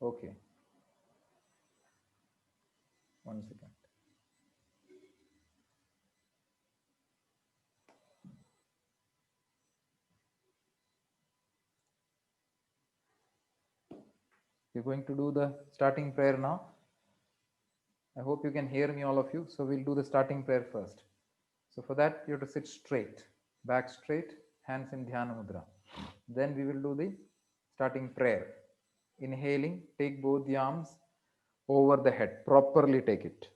Okay, 1 second. We're going to do the starting prayer now. I hope you can hear me, all of you. So we'll do the starting prayer first. So for that, you have to sit straight, back straight, hands in Dhyana Mudra. Then we will do the starting prayer. Inhaling, take both the arms over the head, properly take it.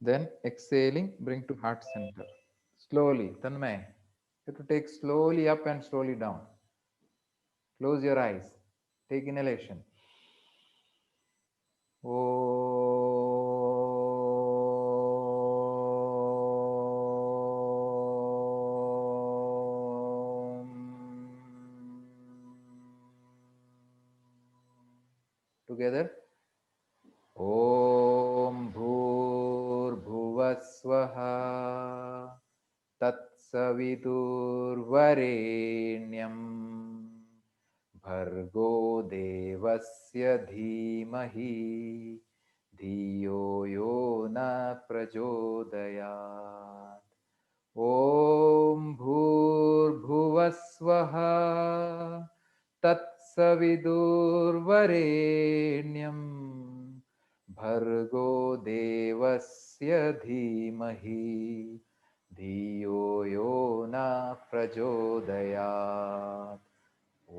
Then exhaling, bring to heart center. Slowly, Tanmay. You have to take slowly up and slowly down. Close your eyes. Take inhalation. Together. ॐ भूर्भुवस्वः तत्सवितुर्वरेण्यं भर्गो देवस्य धीमहि धियो यो न प्रचोदयात् ॐ भूर्भुवस्वः तत्सवितुर्वरेण्यं भर्गो देवस्य धीमहि धियो यो न प्रचोदयात् ॐ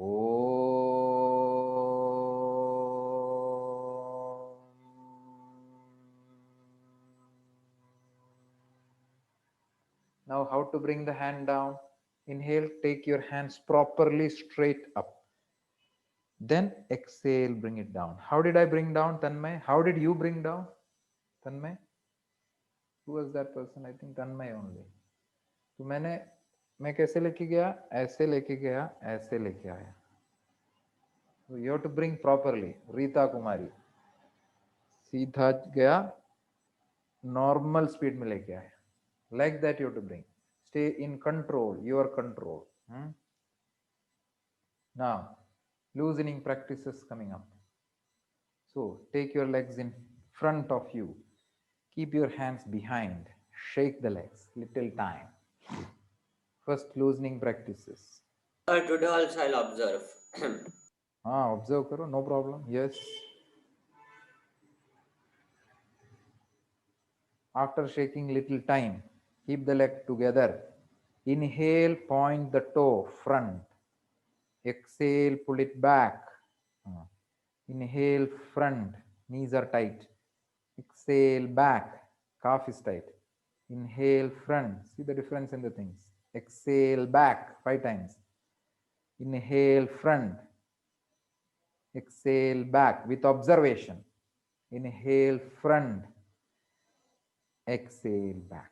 Now, how to bring the hand down? Inhale, take your hands properly straight up. Then exhale, bring it down. How did I bring down, Tanmay? How did you bring down, Tanmay? Who was that person? I think Tanmay only. तो मैं कैसे लेके गया? ऐसे लेके गया, ऐसे लेके आया. So you have to bring properly. Rita Kumari. सीधा गया, normal speed में लेके आया. Like that you have to bring. Stay in control, your control. Now, loosening practices coming up. So take your legs in front of you. Keep your hands behind. Shake the legs. Little time. First loosening practices. Today also I'll observe. Observe karo, no problem. Yes. After shaking little time, keep the leg together. Inhale, point the toe front. Exhale, pull it back. Inhale, front. Knees are tight. Exhale, back. Calf is tight. Inhale, front. See the difference in the things. Exhale, back 5 times. Inhale, front. Exhale, back with observation. Inhale, front. Exhale, back.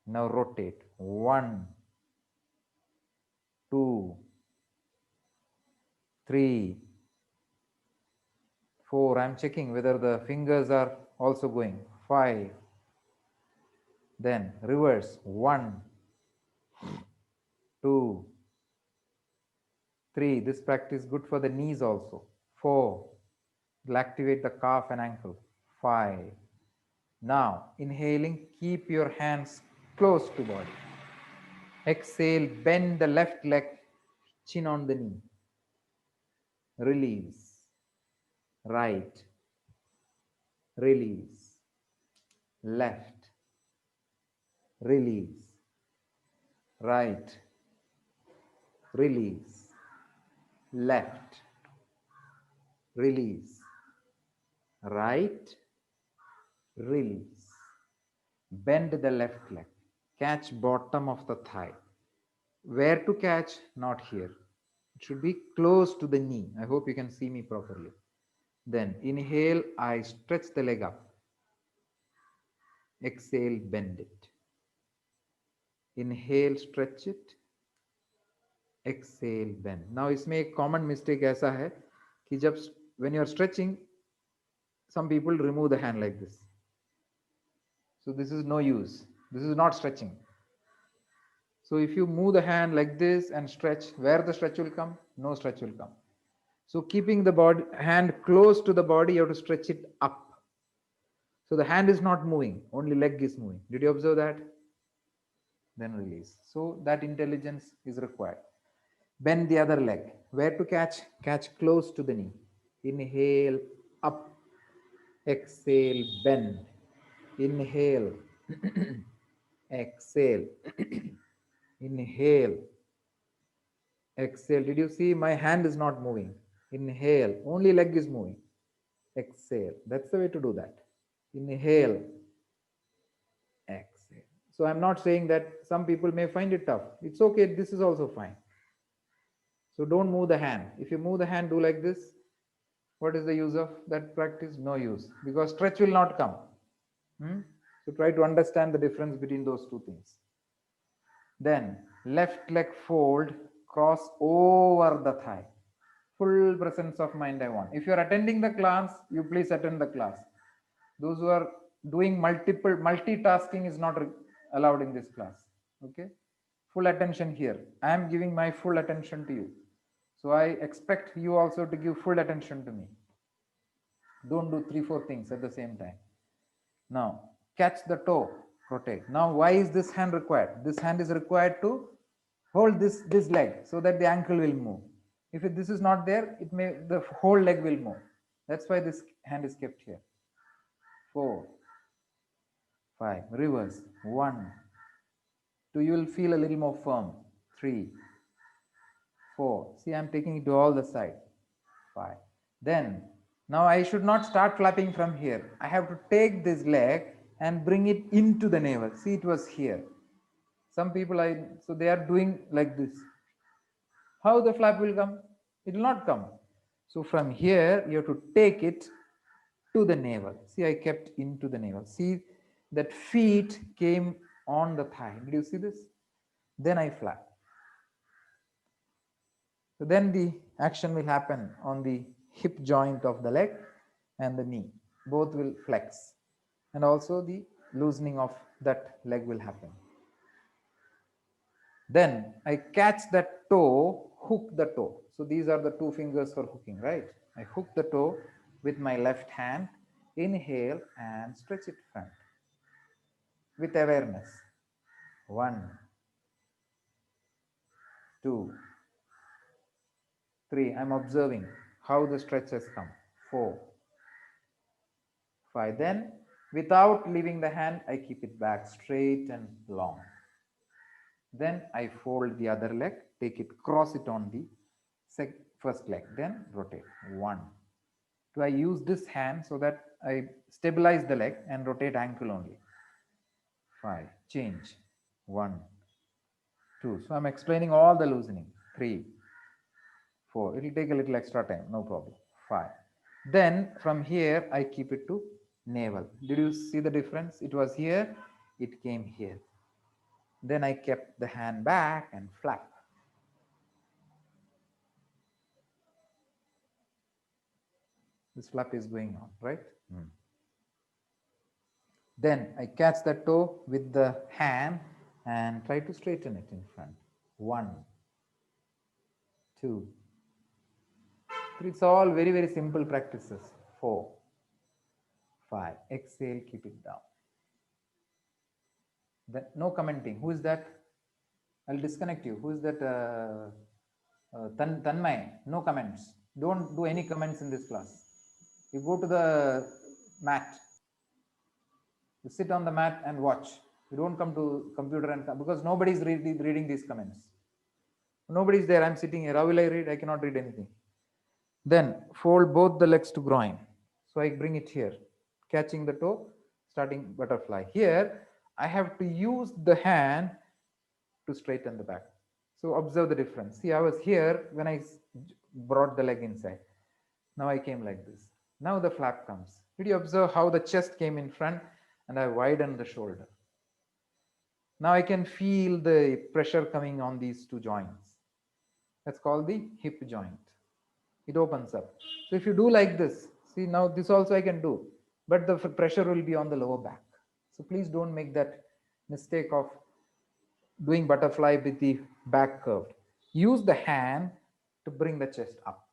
Now rotate. 1, 2, 3, 4. I'm checking whether the fingers are also going. 5. Then reverse. 1, 2, 3. This practice is good for the knees also. 4. It'll activate the calf and ankle. 5. Now, inhaling, keep your hands close to body. Exhale, bend the left leg, chin on the knee. Release. Right. Release. Left. Release. Right. Release. Left. Release. Right. Release. Bend the left leg. Catch bottom of the thigh. Where to catch? Not here. It should be close to the knee. I hope you can see me properly. Then inhale, I stretch the leg up. Exhale, bend it. Inhale, stretch it. Exhale, bend. Now इसमें एक common mistake ऐसा है कि जब when you are stretching, some people remove the hand like this. So this is no use. This is not stretching. So if you move the hand like this and stretch, where the stretch will come? No stretch will come. So keeping the body hand close to the body, you have to stretch it up. So the hand is not moving, only leg is moving. Did you observe that? Then release. So that intelligence is required. Bend the other leg. Where to catch? Catch close to the knee. Inhale, up. Exhale, bend. Inhale. Exhale. Inhale. Exhale. Did you see my hand is not moving? Inhale. Only leg is moving. Exhale. That's the way to do that. Inhale. Exhale. So I'm not saying that some people may find it tough. It's okay. This is also fine. So don't move the hand. If you move the hand, do like this. What is the use of that practice? No use, because stretch will not come. So try to understand the difference between those two things. Then left leg fold, cross over the thigh. Full presence of mind I want. If you are attending the class, you please attend the class. Those who are doing multitasking is not allowed in this class. Okay, full attention here. I am giving my full attention to you, so I expect you also to give full attention to me. Don't do 3-4 things at the same time. Now catch the toe, rotate. Now why is this hand required? This hand is required to hold this leg so that the ankle will move. If this is not there, the whole leg will move. That's why this hand is kept here. 4, 5, reverse. 1, 2, you will feel a little more firm. 3, 4. See, I'm taking it to all the side. 5. Then now I should not start flapping from here. I have to take this leg and bring it into the navel. See, it was here. Some people so they are doing like this. How the flap will come? It will not come. So from here you have to take it to the navel. See, I kept into the navel. See, that feet came on the thigh. Did you see this? Then I flap. So then the action will happen on the hip joint of the leg and the knee. Both will flex, and also the loosening of that leg will happen. Then I catch that toe, hook the toe. So these are the 2 fingers for hooking, right? I hook the toe with my left hand, inhale and stretch it front with awareness. 1, 2, 3. I'm observing how the stretch has come. 4, 5. Then without leaving the hand, I keep it back straight and long. Then I fold the other leg, take it, cross it on the first leg, then rotate. 1. Do I use this hand so that I stabilize the leg and rotate ankle only? 5. Change. 1, 2. So I'm explaining all the loosening. 3, 4. It will take a little extra time, no problem. 5. Then from here I keep it to navel. Did you see the difference? It was here, it came here. Then I kept the hand back and flap. This flap is going on, right? Then I catch the toe with the hand and try to straighten it in front. 1, 2, 3. It's all very, very simple practices. 4, 5. Exhale, keep it down. Then no commenting. Who is that? I'll disconnect you. Who is that? Tanmay. No comments. Don't do any comments in this class. You go to the mat. You sit on the mat and watch. You don't come to computer and because nobody is reading these comments. Nobody is there. I'm sitting here. How will I read? I cannot read anything. Then fold both the legs to groin. So I bring it here, catching the toe, starting butterfly. Here I have to use the hand to straighten the back. So observe the difference. See, I was here when I brought the leg inside. Now I came like this. Now the flap comes. Did you observe how the chest came in front and I widened the shoulder? Now I can feel the pressure coming on these 2 joints. That's called the hip joint. It opens up. So if you do like this, see, now this also I can do, but the pressure will be on the lower back. So please don't make that mistake of doing butterfly with the back curved. Use the hand to bring the chest up.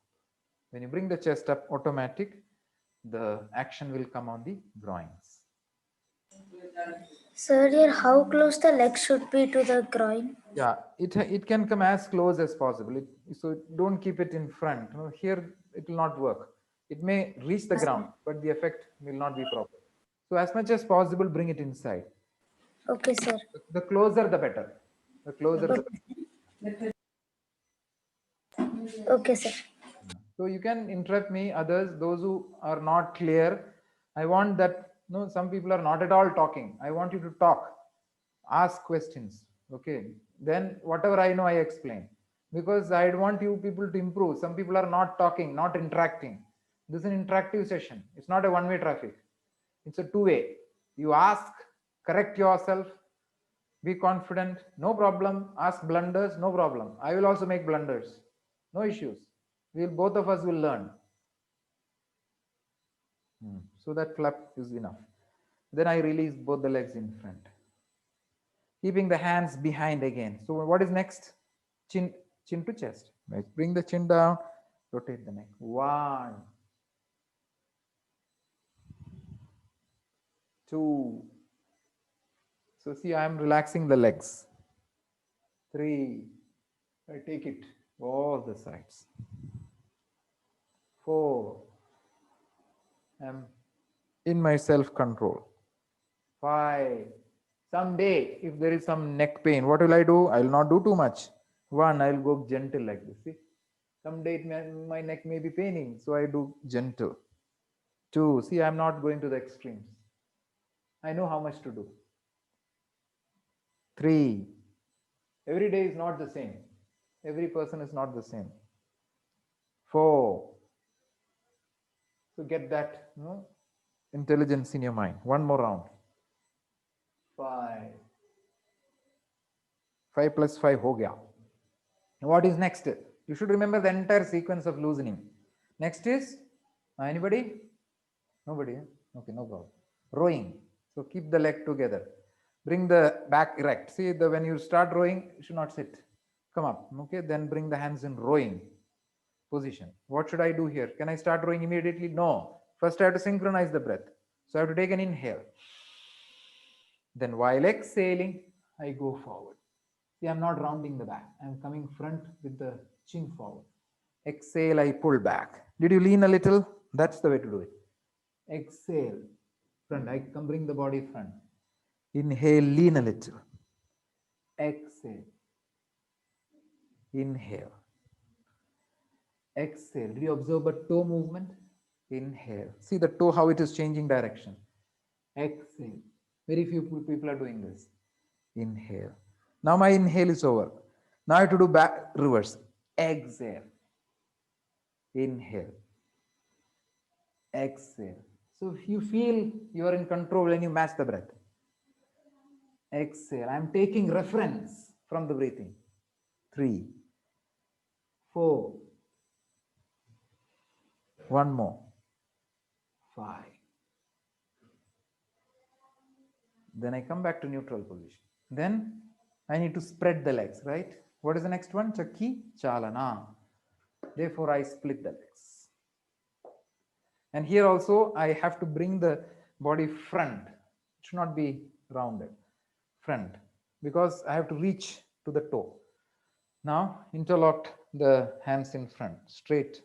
When you bring the chest up, automatic, the action will come on the groins. Sir, here how close the leg should be to the groin? Yeah, it can come as close as possible. So don't keep it in front. Here it will not work. It may reach the ground, but the effect will not be proper. So as much as possible, bring it inside. Okay, sir. The closer, the better. The closer, the better. Okay, sir. So you can interrupt me, others, those who are not clear. I want that, no, some people are not at all talking. I want you to talk, ask questions. Okay. Then whatever I know, I explain. Because I want you people to improve. Some people are not talking, not interacting. This is an interactive session. It's not a one-way traffic. It's a two-way. You ask, correct yourself, be confident, no problem. Ask blunders, no problem. I will also make blunders, no issues. Both of us will learn. So that flap is enough. Then I release both the legs in front, keeping the hands behind again. So what is next? Chin to chest. Right. Bring the chin down, rotate the neck. 1, 2. So see, I am relaxing the legs. 3. I take it all the sides. 4. I'm in my self-control. 5. Someday, if there is some neck pain, what will I do? I will not do too much. 1, I will go gentle like this. See, someday my neck may be paining, so I do gentle. 2, see, I'm not going to the extremes. I know how much to do. 3, every day is not the same. Every person is not the same. 4, so get that intelligence in your mind. One more round. 5. 5 plus 5 ho gaya. What is next? You should remember the entire sequence of loosening. Next is anybody? Nobody? Okay, no problem. Rowing. So keep the leg together. Bring the back erect. See, when you start rowing, you should not sit. Come up. Okay, then bring the hands in rowing position. What should I do here? Can I start rowing immediately? No. First, I have to synchronize the breath. So I have to take an inhale. Then while exhaling, I go forward. See, I'm not rounding the back. I'm coming front with the chin forward. Exhale, I pull back. Did you lean a little? That's the way to do it. Exhale, front. I come bring the body front. Inhale, lean a little. Exhale. Inhale. Exhale. Did you observe a toe movement? Inhale. See the toe, how it is changing direction. Exhale. Very few people are doing this. Inhale. Now my inhale is over. Now I have to do back reverse. Exhale. Inhale. Exhale. So if you feel you are in control and you match the breath. Exhale. I am taking reference from the breathing. 3, 4. One more. 5. Then I come back to neutral position. Then I need to spread the legs, right? What is the next one? Chakki Chalana. Therefore, I split the legs. And here also, I have to bring the body front. It should not be rounded. Front. Because I have to reach to the toe. Now, interlocked the hands in front, straight.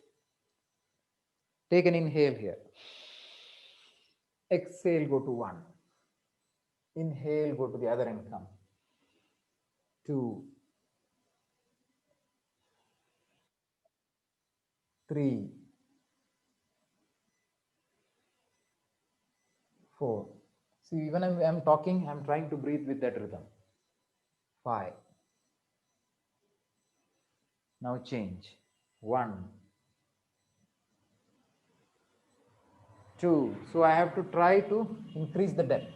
Take an inhale here. Exhale, go to 1. Inhale, go to the other end, come. 2, 3, 4. See, even I'm talking, I'm trying to breathe with that rhythm. 5. Now change. 1, 2. So I have to try to increase the depth.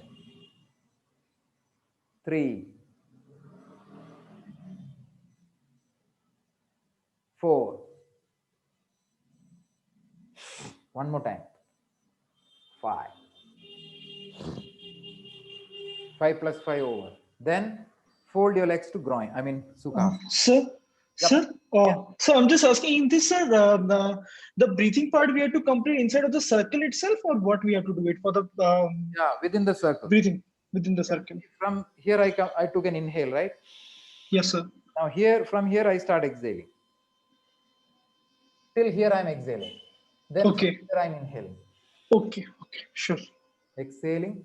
3, 4. One more time. 5. 5 plus 5 over. Then fold your legs to groin. I mean, Sukha. Sir, Sir, so I'm just asking in this, sir, the breathing part we have to complete inside of the circle itself, or what we have to do it for the Yeah, within the circle. breathing within the circle? From here I took an inhale, right? Yes, sir. Now from here I start exhaling. Till here I'm exhaling. Then from Okay. here I'm inhaling. Okay, sure. Exhaling.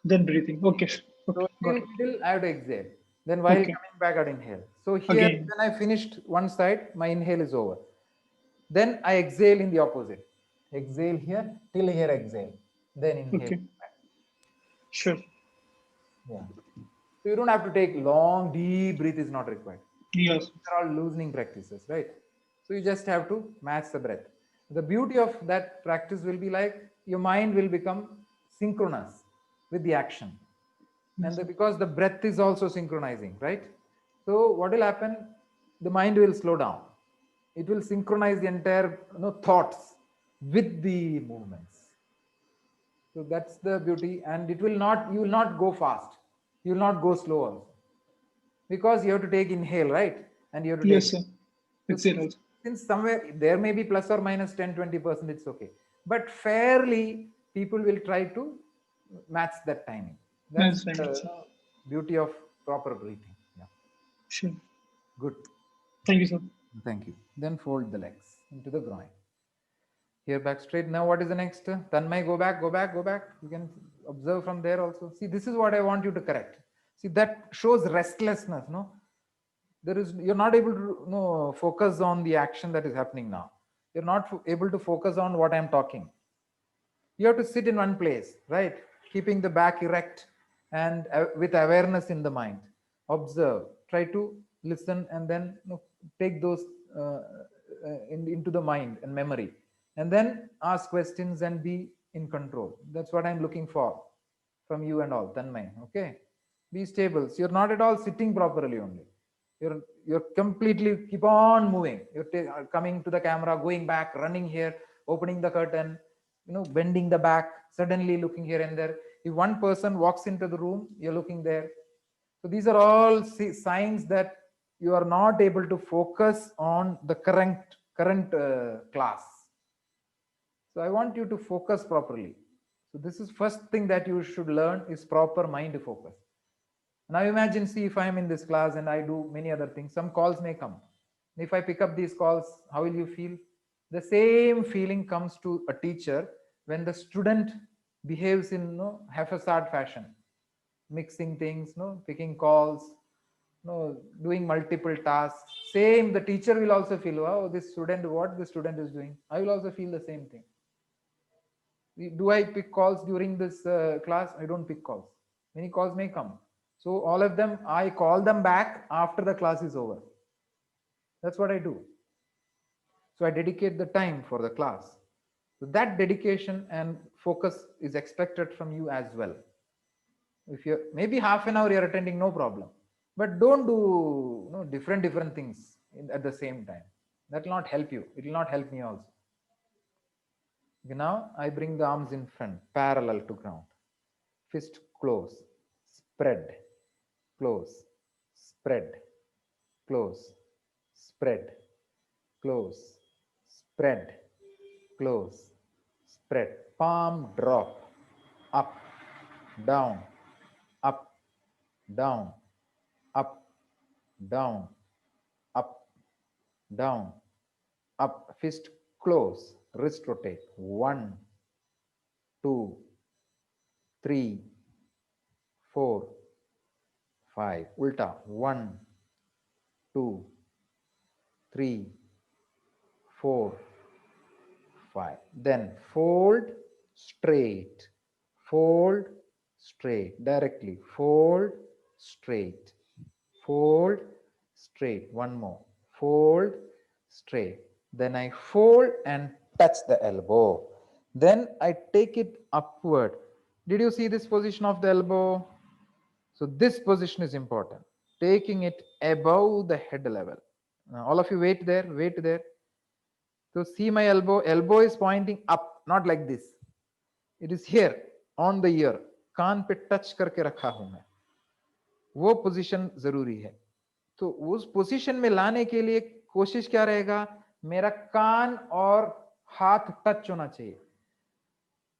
Then breathing. Okay, So got till it. middle I have to exhale. Then while Okay. coming back I'd inhale. So here Again. when I finished one side, my inhale is over. Then I exhale in the opposite. Exhale here, till here exhale. Then inhale. Okay. Sure. Yeah. So you don't have to take long, deep breath is not required. Yes. These are all loosening practices, right? So you just have to match the breath. The beauty of that practice will be like your mind will become synchronous with the action. And because the breath is also synchronizing, right? So what will happen? The mind will slow down. It will synchronize the entire thoughts with the movements. So that's the beauty, and you will not go fast. You will not go slow also, because you have to take inhale, right? And you have to Yes, take. sir. So It's it also. since somewhere there may be plus or minus 10-20%, it's okay. But fairly, people will try to match that timing. That's That's fine, sir. beauty of proper breathing. Yeah. Sure. Good. Thank you, sir. Thank you. Then fold the legs into the groin. Here back straight. Now what is the next? Tanmay, go back, go back, go back. You can observe from there also. See, this is what I want you to correct. See, that shows restlessness, no? You're not able to focus on the action that is happening now. You're not able to focus on what I'm talking. You have to sit in one place, right? Keeping the back erect and with awareness in the mind. Observe, try to listen, and then take those into the mind and memory, and then ask questions and be in control. That's what I'm looking for from you and all, Tanmay. Okay, be stable. So you're not at all sitting properly only. You're completely keep on moving. You're coming to the camera, going back, running here, opening the curtain, bending the back, suddenly looking here and there. If one person walks into the room, you're looking there. So these are all signs that you are not able to focus on the current class. So I want you to focus properly. So this is first thing that you should learn is proper mind focus. Now imagine, see, if I am in this class and I do many other things, some calls may come. If I pick up these calls, how will you feel? The same feeling comes to a teacher when the student behaves in haphazard fashion, mixing things, picking calls, doing multiple tasks. Same, the teacher will also feel, wow, this student, what the student is doing. I will also feel the same thing. Do I pick calls during this class? I don't pick calls. Many calls may come. So all of them, I call them back after the class is over. That's what I do. So I dedicate the time for the class. So that dedication and focus is expected from you as well. If you're maybe half an hour you're attending, no problem. But don't do different things at the same time. That will not help you. It will not help me also. Okay, now I bring the arms in front, parallel to ground. Fist close, spread, close, spread, close, spread, close, spread, close, spread. Palm drop, up, down, up, down, up, down, up, down, up. Fist close, wrist rotate. 1, 2, 3, 4, 5. Ulta. 1, 2, 3, 4, 5. Then fold straight, fold straight, directly, fold straight, fold straight. One more, fold straight. Then I fold and touch the elbow. Then I take it upward. Did you see this position of the elbow? So this position is important. Taking it above the head level. Now all of you wait there, wait there. So see my elbow. Elbow is pointing up, not like this. It is here on the ear. कान पे touch करके रखा हूं मैं. वो position जरूरी है. तो उस पोजीशन में लाने के लिए कोशिश क्या रहेगा, मेरा कान और हाथ टच होना चाहिए.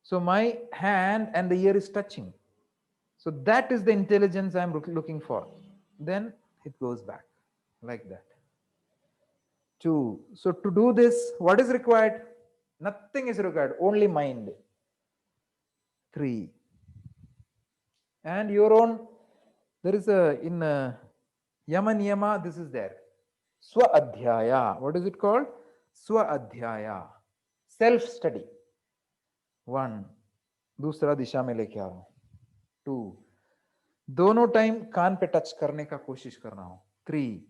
So my hand and the ear is touching. So that is the intelligence I'm looking for. Then it goes back like that. 2. So to do this, what is required? Nothing is required, only mind. 3. And your own, there is a, in Yama Niyama, this is there. Swa Adhyaya. What is it called? Swa Adhyaya. Self study. 1. दूसरा दिशा में लेके आ रहा हूं. 2. दोनों time कान पे touch करने का कोशिश कर रहा हूं. 3.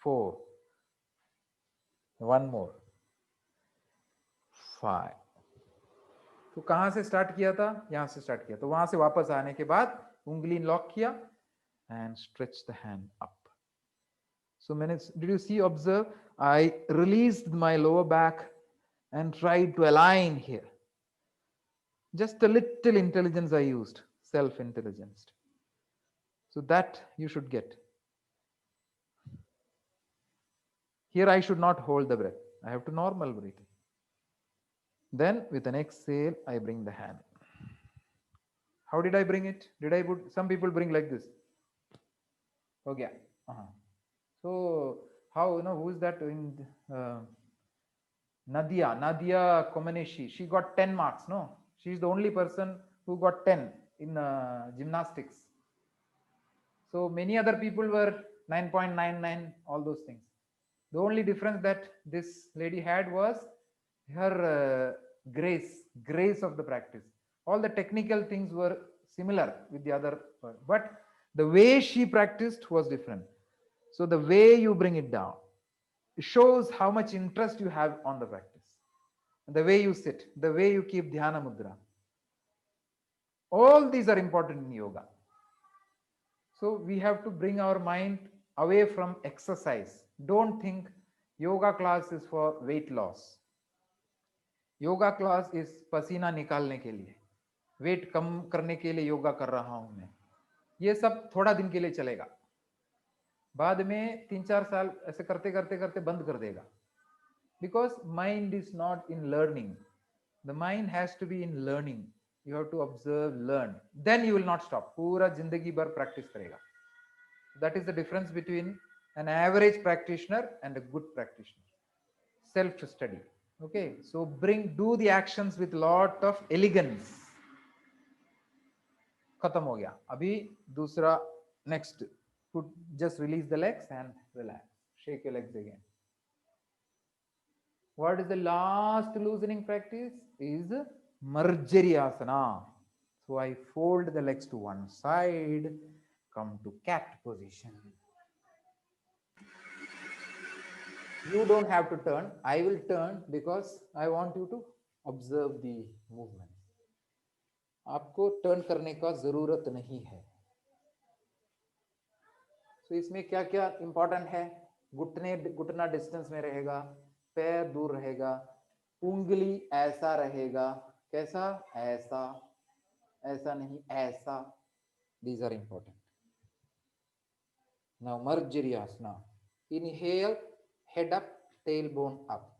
4. One more. 5. तो कहां से स्टार्ट किया था? यहां से स्टार्ट किया. तो वहां से वापस आने के बाद उंगली लॉक किया and stretch the hand up. So मैंने, did you see, observe, I released my lower back and tried to align here. Just a little intelligence I used, self-intelligence. So that you should get. Here I should not hold the breath. I have to normal breathing. Then with an exhale, I bring the hand. How did I bring it? Did I put, some people bring like this. Okay. So how, who is that in Nadia Comaneci? She got 10 marks, no? She's the only person who got 10 in gymnastics. So many other people were 9.99, all those things. The only difference that this lady had was her grace of the practice. All the technical things were similar with the other, but the way she practiced was different. So the way you bring it down, it shows how much interest you have on the practice. The way you sit, the way you keep dhyana mudra. All these are important in yoga. So we have to bring our mind away from exercise. Don't think yoga class is for weight loss. Yoga class is पसीना निकालने के लिए, wait कम करने के लिए योगा कर रहा हूं मैं. ये सब थोड़ा दिन के लिए चलेगा, बाद में 3-4 साल ऐसे करते करते करते बंद कर देगा. Because mind is not in learning. The mind has to be in learning. You have to observe, learn. Then you will not stop. पूरा जिंदगी भर practice करेगा. That is the difference between an average practitioner and a good practitioner. Self-study. Okay, so do the actions with lot of elegance. खत्म हो गया. अभी दूसरा, next, just release the legs and relax. Shake your legs again. What is the last loosening practice? Is Marjariyasana. So I fold the legs to one side, come to cat position. You don't have to turn. I will turn because I want you to observe the movement. आपको turn करने का जरूरत नहीं है. So इसमें क्या क्या important है? घुटना डिस्टेंस में रहेगा, पैर दूर रहेगा, उंगली ऐसा रहेगा. कैसा? ऐसा, ऐसा नहीं, ऐसा. These are important. Now Marjariyasana. Inhale, head up, tailbone up.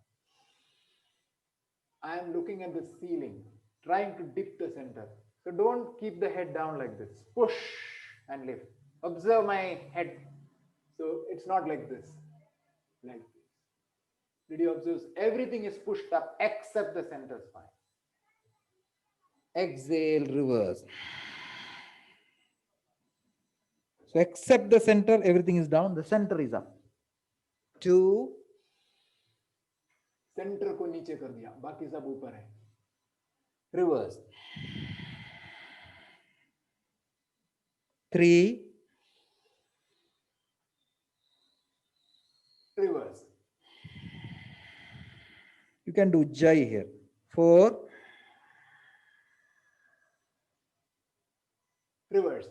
I am looking at the ceiling, trying to dip the center. So don't keep the head down like this. Push and lift. Observe my head. So it's not like this. Like this. Did you observe? Everything is pushed up except the center spine. Exhale, reverse. So except the center, everything is down. The center is up. 2. Centre को नीचे कर दिया, बाकी सब ऊपर है. Reverse. 3. Reverse. You can do jai here. 4. Reverse.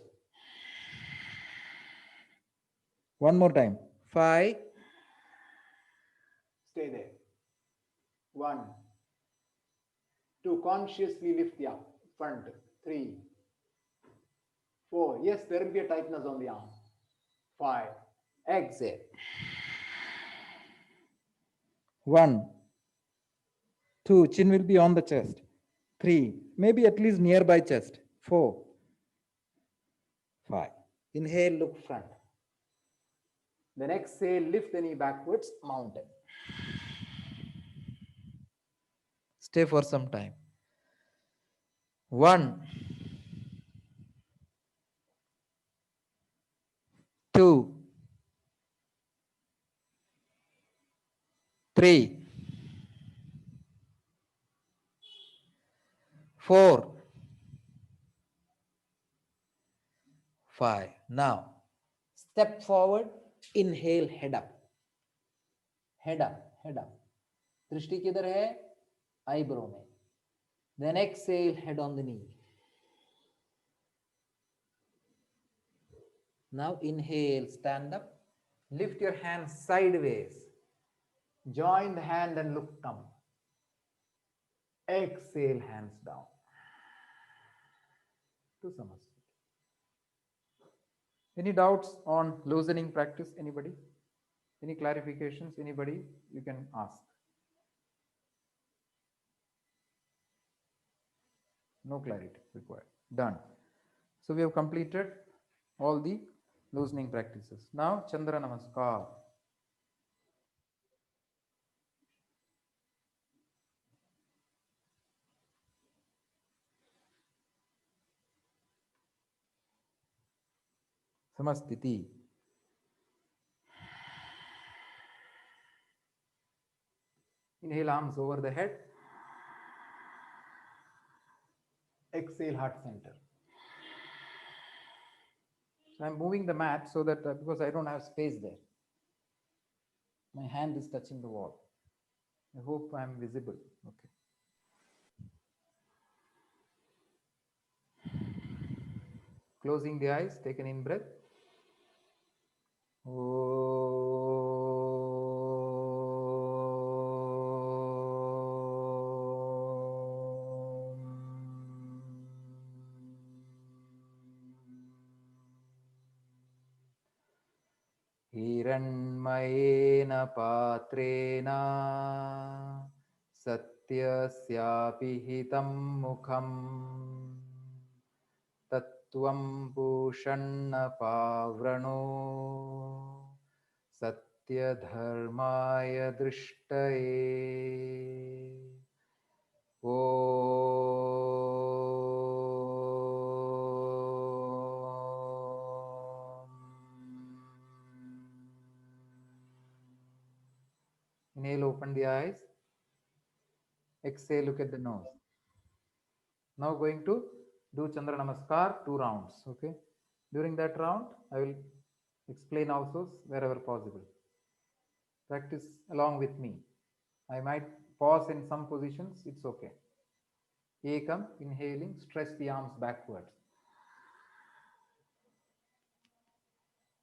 One more time. 5. Stay there. 1. 2. Consciously lift the up. Front. 3. 4. Yes, there will be a tightness on the arm. 5. Exhale. 1. 2. Chin will be on the chest. 3. Maybe at least nearby chest. 4. 5. Inhale, look front. Then exhale, lift the knee backwards, mountain. Stay for some time. 1, 2, 3, 4, 5. Now, step forward, inhale, head up. Head up, head up. दृष्टि किधर है? Eyebrow में. Then exhale, head on the knee. Now inhale, stand up. Lift your hands sideways. Join the hand and look down. Exhale, hands down. To Samasthiti. Any doubts on loosening practice? Anybody? Any clarifications? Anybody? You can ask. No clarity required. Done. So we have completed all the loosening practices. Now Chandra Namaskar. Samastiti. Inhale, arms over the head. Exhale, heart center. So I'm moving the mat so that because I don't have space there. My hand is touching the wall. I hope I'm visible. Okay. Closing the eyes, take an in breath. हिरण्मयेन पात्रेण सत्यस्यापि हितं मुखम् तत्त्वं पूषण्ण पावृणो सत्यधर्माय दृष्टये Inhale, open the eyes. Exhale, look at the nose. Now going to do Chandra Namaskar, 2 rounds. Okay. During that round, I will explain also wherever possible. Practice along with me. I might pause in some positions. It's okay. Ekam, inhaling, stretch the arms backwards.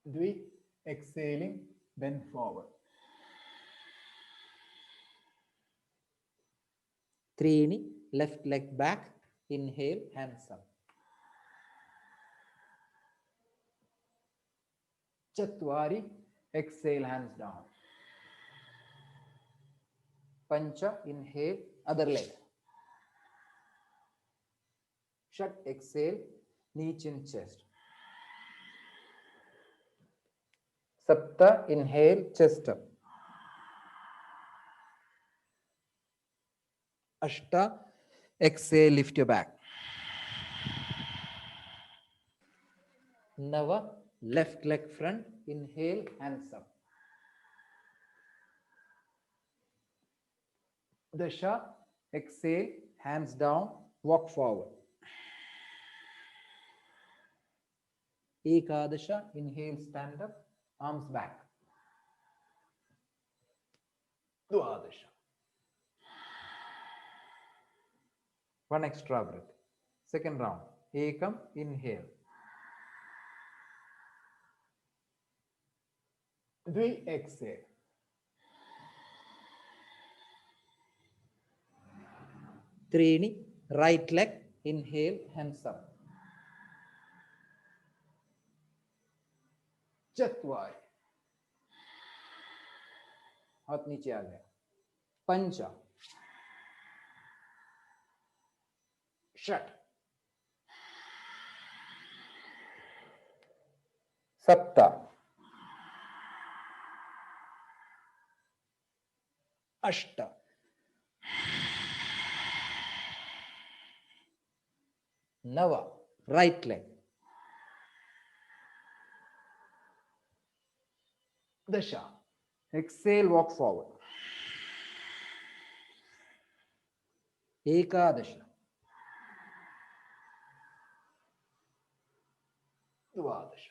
Dvi, exhaling, bend forward. Trini, left leg back. Inhale, hands up. Chatwari, exhale, hands down. Pancha, inhale, other leg. Shat, exhale, knee, chin, chest. Sapta, inhale, chest up. Ashta, exhale, lift your back. Nava, left leg front, inhale, hands up. Dasha, exhale, hands down, walk forward. Ekadasha, inhale, stand up, arms back. Dwadasha. One extra breath. Second round. Ekam, inhale. Dvi, exhale. Trini, right leg, inhale, hands up. चत्वारि, हाथ नीचे आ गया, पंच, षट, सप्त, अष्ट, नव, right leg, dasha, exhale, walk forward, ekadash, द्वादश,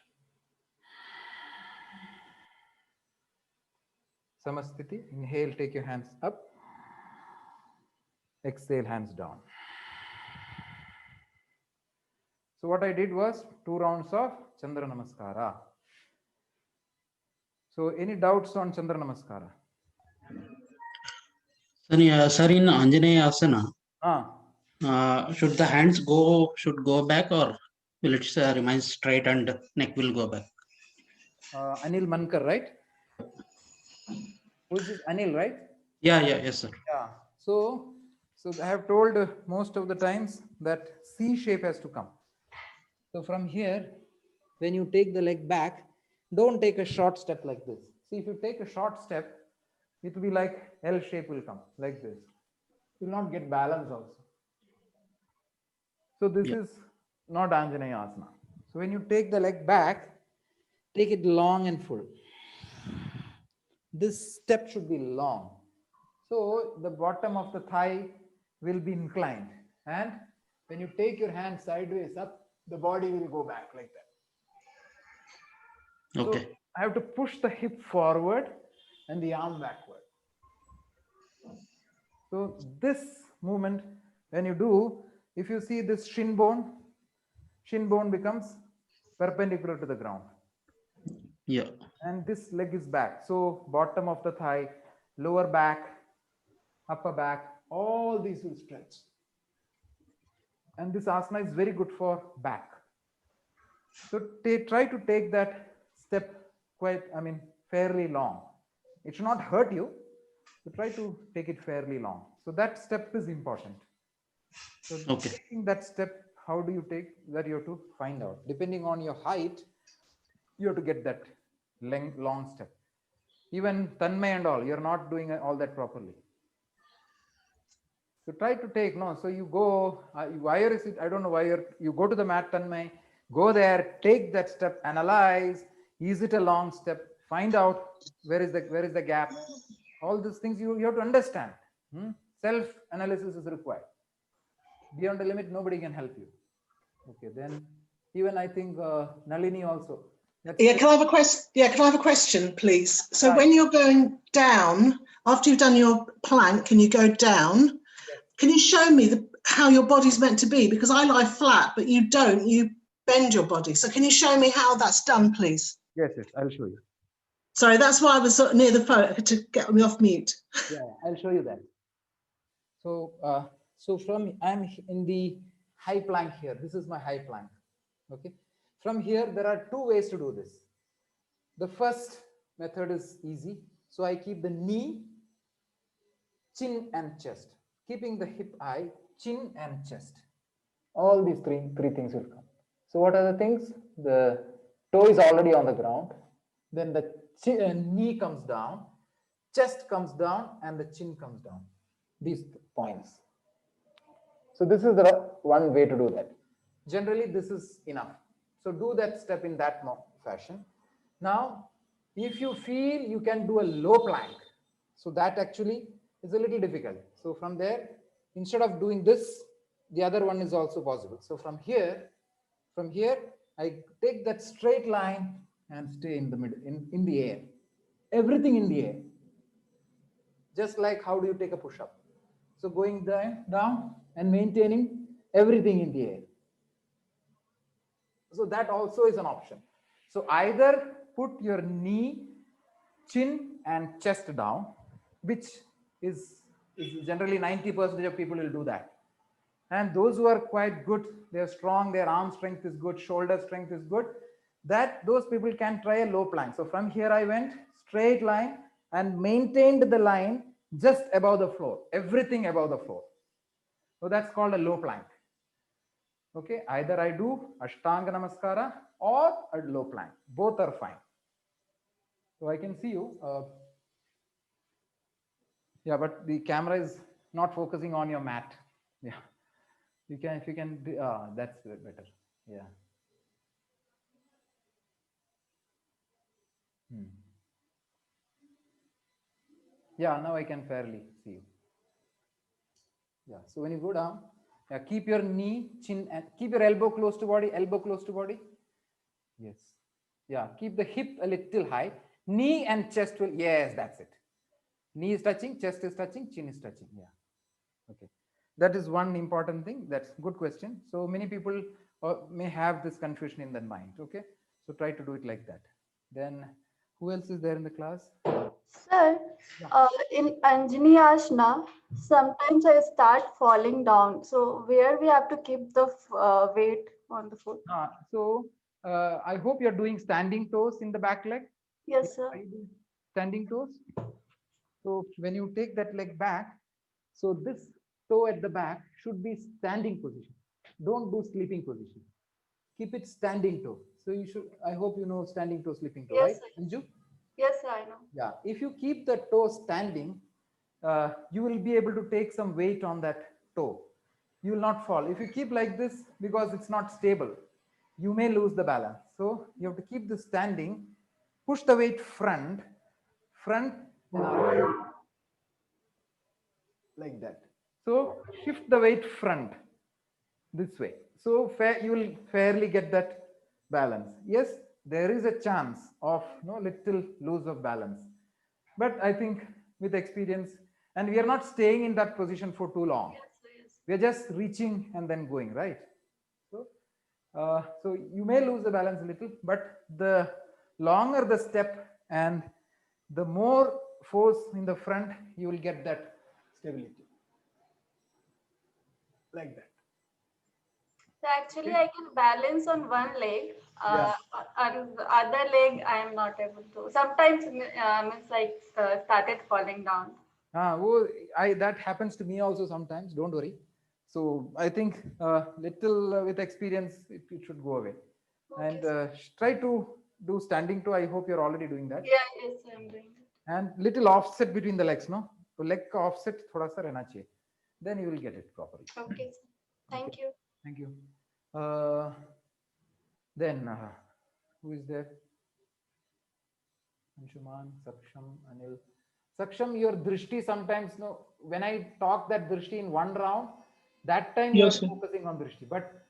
Samasthiti. Inhale, take your hands up. Exhale, hands down. So what I did was 2 rounds of Chandra Namaskara. So any doubts on Chandra Namaskara? Sir, in Anjaneya Asana, Ah, should the hands should go back, or will it remain straight and neck will go back? Anil Mankar, right? Who is this? Anil, right? Yes, sir. Yeah. So I have told most of the times that C shape has to come. So from here, when you take the leg back, don't take a short step like this. See, if you take a short step, it will be like L shape will come like this. You will not get balance also. So this is not Anjaneya Asana. So when you take the leg back, take it long and full. This step should be long. So the bottom of the thigh will be inclined. And when you take your hand sideways up, the body will go back like that. Okay. So I have to push the hip forward and the arm backward. So this movement, when you do, if you see this shin bone becomes perpendicular to the ground. Yeah. And this leg is back. So bottom of the thigh, lower back, upper back, all these will stretch. And this asana is very good for back. So try to take that step fairly long. It should not hurt you. So try to take it fairly long. So that step is important. So Okay. taking that step, how do you take that? You have to find out. Depending on your height, you have to get that long step. Even Tanmay and all, you're not doing all that properly. So try to take, so you go, wire is it? I don't know why you go to the mat, Tanmay, go there, take that step, analyze, is it a long step? Find out where is the gap. All these things you have to understand. Self-analysis is required. Beyond the limit, nobody can help you. Okay, then even I think Nalini also. Can I have a question? Can I have a question, please? So Right. when you're going down, after you've done your plank and you go down, can you show me how your body's meant to be? Because I lie flat, but you don't. You bend your body. So can you show me how that's done, please? Yes, I'll show you. Sorry, that's why I was sort of near the phone to get me off mute. Yeah, I'll show you that. So, I'm in the high plank here. This is my high plank. Okay. From here, there are 2 ways to do this. The first method is easy. So I keep the knee, chin and chest, keeping the hip high, chin and chest. All these three things will come. So what are the things? The toe is already on the ground. Then the knee comes down, chest comes down, and the chin comes down. These points. So this is the one way to do that. Generally, this is enough. So do that step in that fashion. Now, if you feel you can do a low plank, so that actually is a little difficult. So from there, instead of doing this, the other one is also possible. So from here, I take that straight line and stay in the middle, in the air. Everything in the air. Just like how do you take a push-up? So going down and maintaining everything in the air. So that also is an option. So either put your knee, chin and chest down, which is generally 90% of people will do that. And those who are quite good, they're strong, their arm strength is good, shoulder strength is good, that those people can try a low plank. So from here I went straight line and maintained the line just above the floor, everything above the floor. So that's called a low plank. Okay, either I do Ashtanga Namaskara or a low plank. Both are fine. So I can see you. Yeah, but the camera is not focusing on your mat. Yeah, you can, if you can, that's better. Yeah. Yeah, now I can fairly see you. Yeah, so when you go down, yeah, keep your knee, chin, and keep your elbow close to body, elbow close to body. Yes. Yeah, keep the hip a little high. Knee and chest will, yes, that's it. Knee is touching, chest is touching, chin is touching. Yeah. Okay. That is one important thing. That's good question. So many people may have this confusion in their mind. Okay. So try to do it like that. Then who else is there in the class? Sir, in Anjani Asana, sometimes I start falling down. So where we have to keep the weight on the foot? I hope you're doing standing toes in the back leg. Yes, sir. Are you doing standing toes? So when you take that leg back, so this toe at the back should be standing position. Don't do sleeping position. Keep it standing toe. So you should, I hope you know standing toe, sleeping toe, Yes, right? sir. Anju? Yes, sir, I know. Yeah, if you keep the toe standing, you will be able to take some weight on that toe. You will not fall. If you keep like this, because it's not stable, you may lose the balance. So you have to keep this standing, push the weight front, like that. So shift the weight front this way. So you will fairly get that balance. Yes, there is a chance of little loss of balance, but I think with experience, and we are not staying in that position for too long. Yes, sir, yes. We are just reaching and then going, right? So, so you may lose the balance a little, but the longer the step and the more force in the front, you will get that stability. Like that. So actually, I can balance on one leg. On the other leg, I am not able to. Sometimes, means like started falling down. That happens to me also sometimes. Don't worry. So I think little with experience, it should go away. Okay, And try to do standing toe. I hope you're already doing that. Yeah, yes, I'm doing that. And little offset between the legs, no? So leg ka offset thoda sa rehna chahiye. Then you will get it properly. Okay, sir. Thank you. Thank you. Then who is there? Anshuman, Saksham, Anil. Saksham, your drishti sometimes, when I talk that drishti in one round, that time you are focusing on drishti. But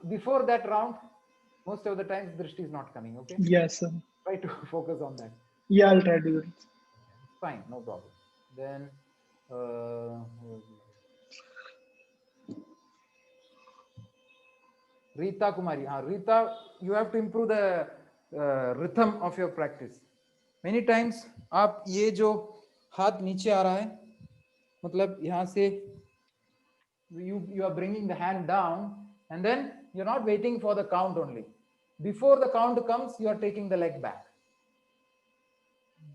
before that round, most of the times drishti is not coming. Okay. Yes, sir. Try to focus on that. Yeah, I'll try to do it. Fine, no problem. Then Rita Kumari. Rita, you have to improve the rhythm of your practice. Many times आप ये जो हाथ नीचे आ रहा है, मतलब यहाँ से you are bringing the hand down, and then you're not waiting for the count only. Before the count comes, you are taking the leg back.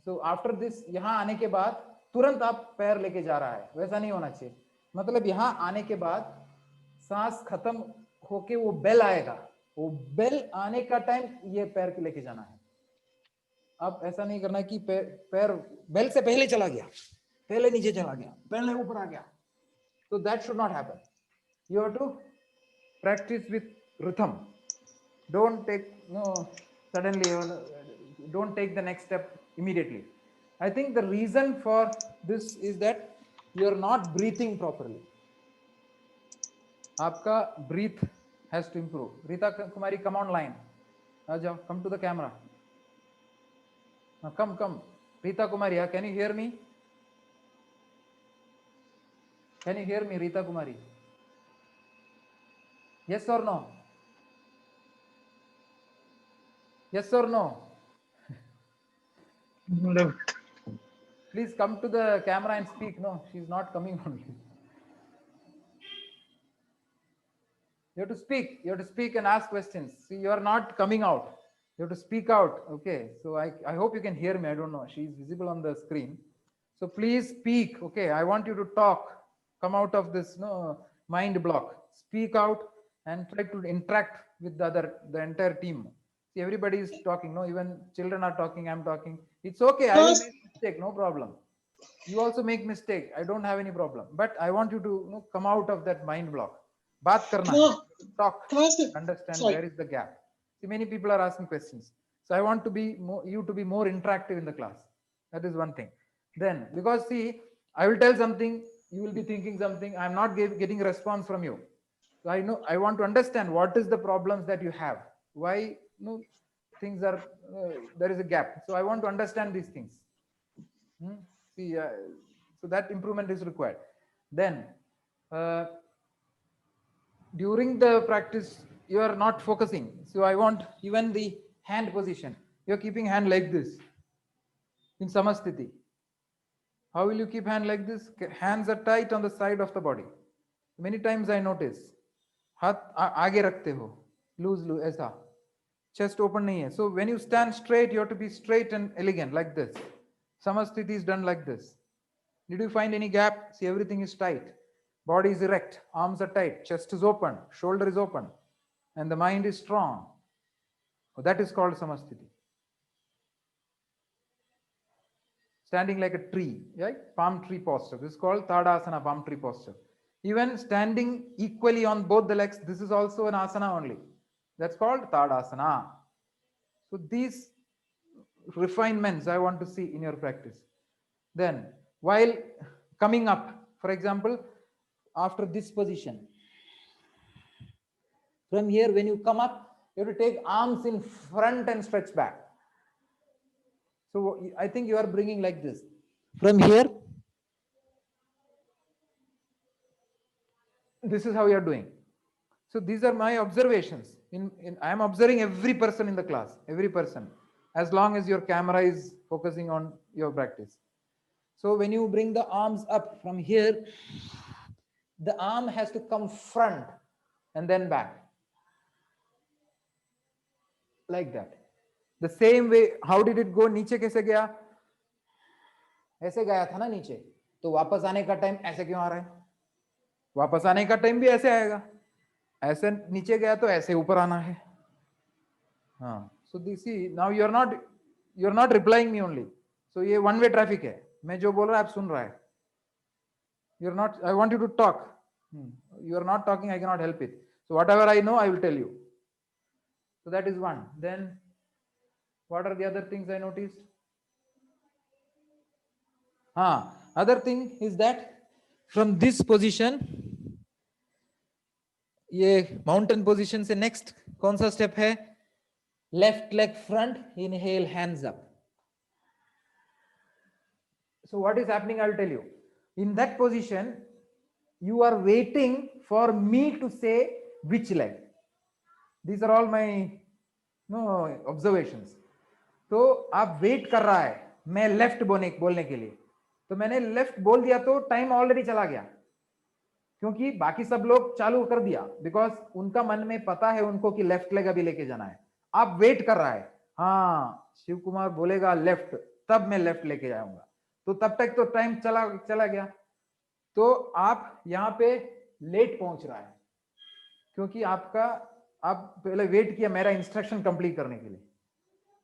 So after this, यहाँ आने के बाद तुरंत आप पैर लेके जा रहा है, वैसा नहीं होना चाहिए. मतलब यहाँ आने के बाद सांस खत्म होके वो बेल आएगा, वो बेल आने का टाइम ये पैर के लेके जाना है. अब ऐसा नहीं करना कि पैर बेल से पहले चला गया, पहले नीचे चला गया, पहले ऊपर आ गया. So that should not happen. You have to practice with rhythm. Don't take suddenly. Don't take the next step immediately. I think the reason for this is that you are not breathing properly. Aapka breath has to improve. Rita Kumari, come online. Ajao, come to the camera. Now come. Rita Kumari, can you hear me? Can you hear me, Rita Kumari? Yes or no? Yes or no? No. Please come to the camera and speak. No, she's not coming only. You have to speak. You have to speak and ask questions. See, you are not coming out. You have to speak out. Okay. So I hope you can hear me. I don't know. She's visible on the screen. So please speak. Okay. I want you to talk. Come out of this mind block. Speak out and try to interact with the entire team. See, everybody is talking. No, even children are talking. I'm talking. It's okay. I will First- make mistake. No problem. You also make mistake. I don't have any problem. But I want you to come out of that mind block. Baat karna. Can I- Talk. can I ask a- Understand sorry. where is the gap. See, many people are asking questions. So I want to be you to be more interactive in the class. That is one thing. Then, because see, I will tell something, you will be thinking something. I'm not getting a response from you. So I know I want to understand what is the problems that you have. Why things are there is a gap. So I want to understand these things. See, so that improvement is required. Then, during the practice, you are not focusing. So I want even the hand position. You're keeping hand like this in samasthiti. How will you keep hand like this? Hands are tight on the side of the body. Many times I notice, हाथ आगे रखते हो, loose ऐसा. Chest open nahi hai. So when you stand straight, you have to be straight and elegant like this. Samasthiti is done like this. Did you find any gap? See, everything is tight. Body is erect, arms are tight, chest is open, shoulder is open, and the mind is strong. Oh, that is called samasthiti. Standing like a tree, right? Palm tree posture. This is called Tadasana, palm tree posture. Even standing equally on both the legs, this is also an asana only. That's called Tadasana. So these refinements I want to see in your practice. Then, while coming up, for example, after this position, from here, when you come up, you have to take arms in front and stretch back. So I think you are bringing like this. From here, this is how you are doing. So these are my observations. I am observing every person in the class, every person, as long as your camera is focusing on your practice. So when you bring the arms up from here, the arm has to come front and then back. Like that. The same way, how did it go? नीचे कैसे गया? ऐसे गया था ना नीचे. तो वापस आने का टाइम ऐसे क्यों आ रहा है? वापस आने का टाइम भी ऐसे आएगा. ऐसे नीचे गया तो ऐसे ऊपर आना है. हाँ. So this see, now you're not replying me only. So ये one way traffic है. मैं जो बोल रहा है आप सुन रहा है. You're not. I want you to talk. You are not talking. I cannot help it. So whatever I know, I will tell you. So that is one. Then, what are the other things I noticed? Other thing is that from this position, ये mountain position से next कौन सा step है? Left leg front, inhale, hands up. So what is happening? I will tell you. In that position, you are waiting for me to say which leg. These are all my observations. तो आप wait कर रहा है मैं left बोलने के लिए, तो मैंने लेफ्ट बोल दिया तो टाइम ऑलरेडी चला गया, क्योंकि बाकी सब लोग चालू कर दिया, बिकॉज उनका मन में पता है उनको कि लेफ्ट लेग अभी लेके जाना है. आप वेट कर रहा है, हाँ शिव कुमार बोलेगा लेफ्ट, तब मैं लेफ्ट लेके जाऊंगा, तो तब तक तो टाइम चला गया. तो आप यहाँ पे लेट पहुंच रहा है, क्योंकि आप पहले वेट किया मेरा इंस्ट्रक्शन कंप्लीट करने के लिए,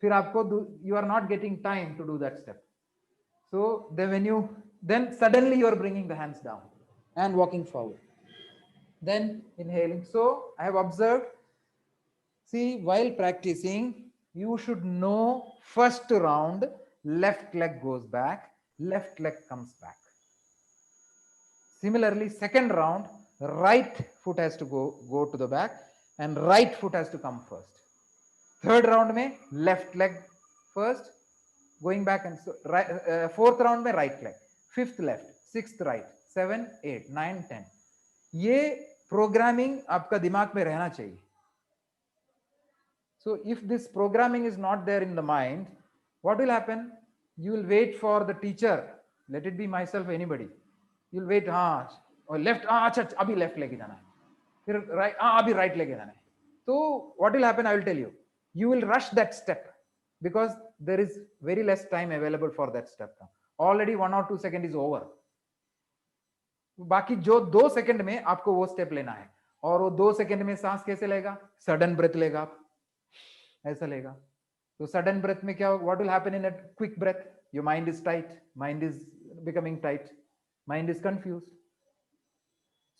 फिर आपको you are not getting time to do that step. So then suddenly you are bringing the hands down and walking forward. Then inhaling. So I have observed, see, while practicing, you should know first round, left leg goes back, left leg comes back. Similarly, second round, right foot has to go to the back and right foot has to come first. Third round mein left leg first, going back, and so fourth round में right leg, fifth left, sixth right, 7, 8, 9, 10. ये programming आपका दिमाग में रहना चाहिए. So if this programming is not there in the mind, what will happen? You will wait for the teacher. Let it be myself, anybody. You will wait. Left. अच्छा अभी left लेके जाना है. फिर right. अभी right लेके जाना है. So what will happen? I will tell you. you will rush that step because there is very less time available for that step now. Already 1 or 2 seconds is over. बाकी जो 2 second में आपको वो step लेना है, और वो 2 second में सांस कैसे लेगा? सडन ब्रेथ लेगा आप, ऐसा लेगा. तो सडन ब्रेथ में क्या, what will happen in a quick breath? Your mind is tight, mind is becoming tight, mind is confused,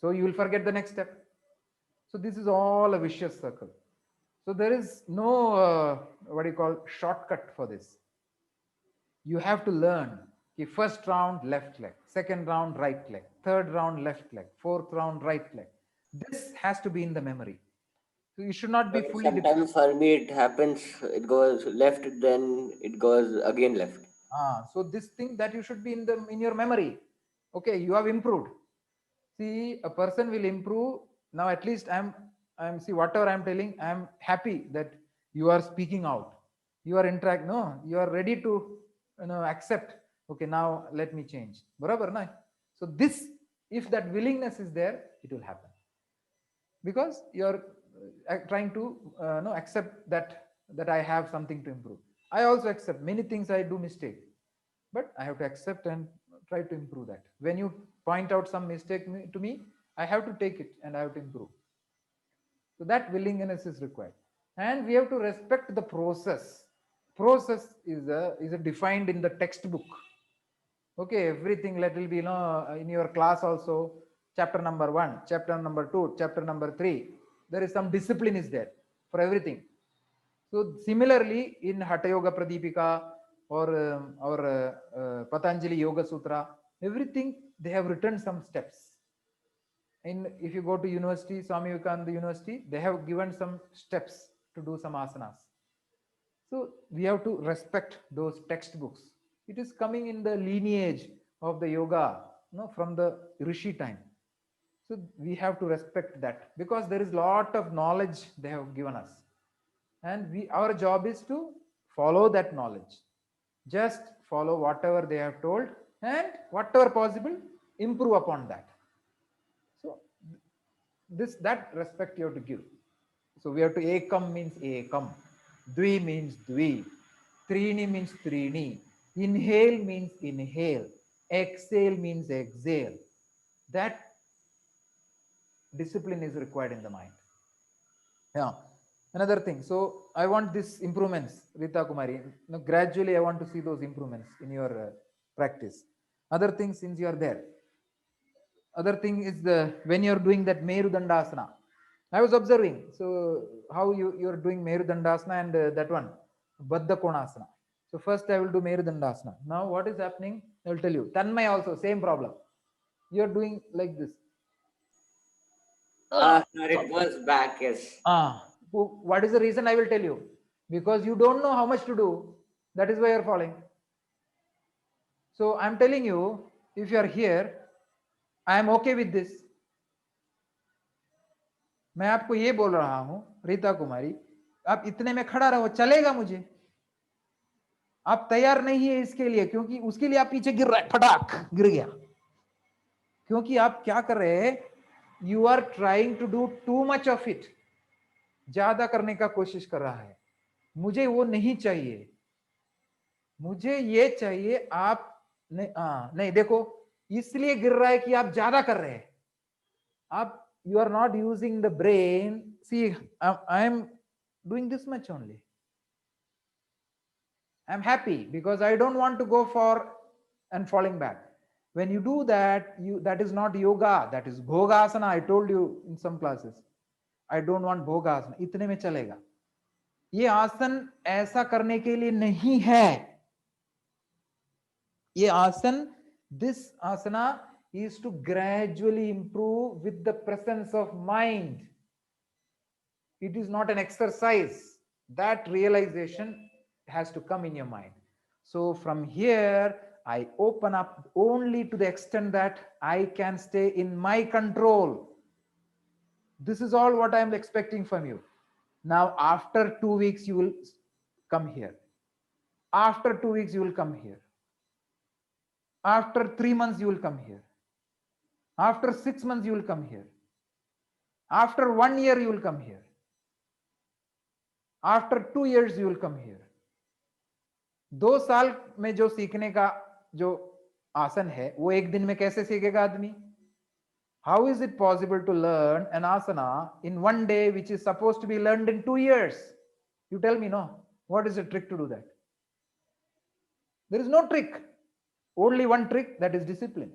so you will forget the next step. So this is all a vicious circle. So there is no what do you call shortcut for this. You have to learn the first round left leg, second round right leg, third round left leg, fourth round right leg. This has to be in the memory. So you should not be But fully sometimes for me it happens, it goes left, then it goes again left. so this thing that you should be in your memory. Okay, you have improved. See, a person will improve. Now at least I'm see, whatever I'm telling, I'm happy that you are speaking out, you are interact, no, you are ready to accept. Okay, now let me change. Barabar na? So this, if that willingness is there, it will happen, because you're trying to accept that I have something to improve. I also accept many things I do mistake, but I have to accept and try to improve that. When you point out some mistake to me, I have to take it and I have to improve. So that willingness is required, and we have to respect the process. Process is defined in the textbook. Okay, everything, let will be in your class also, chapter number 1, chapter number 2, chapter number 3, there is some discipline is there for everything. So similarly in Hatha Yoga Pradipika or Patanjali Yoga Sutra, everything they have written some steps. If you go to university, Swami Vivekananda University, they have given some steps to do some asanas. So we have to respect those textbooks. It is coming in the lineage of the yoga, from the Rishi time. So we have to respect that, because there is a lot of knowledge they have given us, and our job is to follow that knowledge. Just follow whatever they have told, and whatever possible, improve upon that. So that respect you have to give. So we have to, ekam means ekam, dvi means dvi, trini means trini, inhale means inhale, exhale means exhale. That discipline is required in the mind. Yeah. Another thing, so I want these improvements, Rita Kumari. Now, gradually I want to see those improvements in your practice. Other things, since you are there, other thing is when you're doing that Merudandasana, I was observing, so how you're doing Merudandasana and that one, Baddha Konasana. So first I will do Merudandasana. Now what is happening, I will tell you. Tanmay also, same problem. You're doing like this. It was back, yes. What is the reason? I will tell you. Because you don't know how much to do. That is why you're falling. So I'm telling you, if you are here, I am okay with this. मैं आपको ये बोल रहा हूं, रीता कुमारी, आप इतने में खड़ा रहो, चलेगा मुझे. आप तैयार नहीं है इसके लिए, क्योंकि उसके लिए आप पीछे गिर रहे, फटाक गिर गया. क्योंकि आप क्या कर रहे हैं, you are trying to do too much of it. ज्यादा करने का कोशिश कर रहा है. मुझे वो नहीं चाहिए, मुझे ये चाहिए. आप नहीं देखो, इसलिए गिर रहा है कि आप ज्यादा कर रहे हैं. आप you are not using the brain. See, I am doing this much only. I'm happy because I don't want to go for and falling back. When you do that, that is not yoga, that is bhogasana. I told you in some classes, I don't want bhogasana. इतने में चलेगा. ये आसन ऐसा करने के लिए नहीं है. ये आसन, this asana is to gradually improve with the presence of mind. It is not an exercise. That realization has to come in your mind. So from here, I open up only to the extent that I can stay in my control. This is all what I am expecting from you. Now, after 2 weeks, you will come here. After 2 weeks, you will come here. After 3 months, you will come here. After 6 months, you will come here. After 1 year, you will come here. After 2 years you will come here. 2 साल में जो सीखने का जो आसन है वो एक दिन में कैसे सीखेगा आदमी? How is it possible to learn an asana in 1 day which is supposed to be learned in 2 years? You tell me, no. What is the trick to do that? There is no trick. Only one trick, that is discipline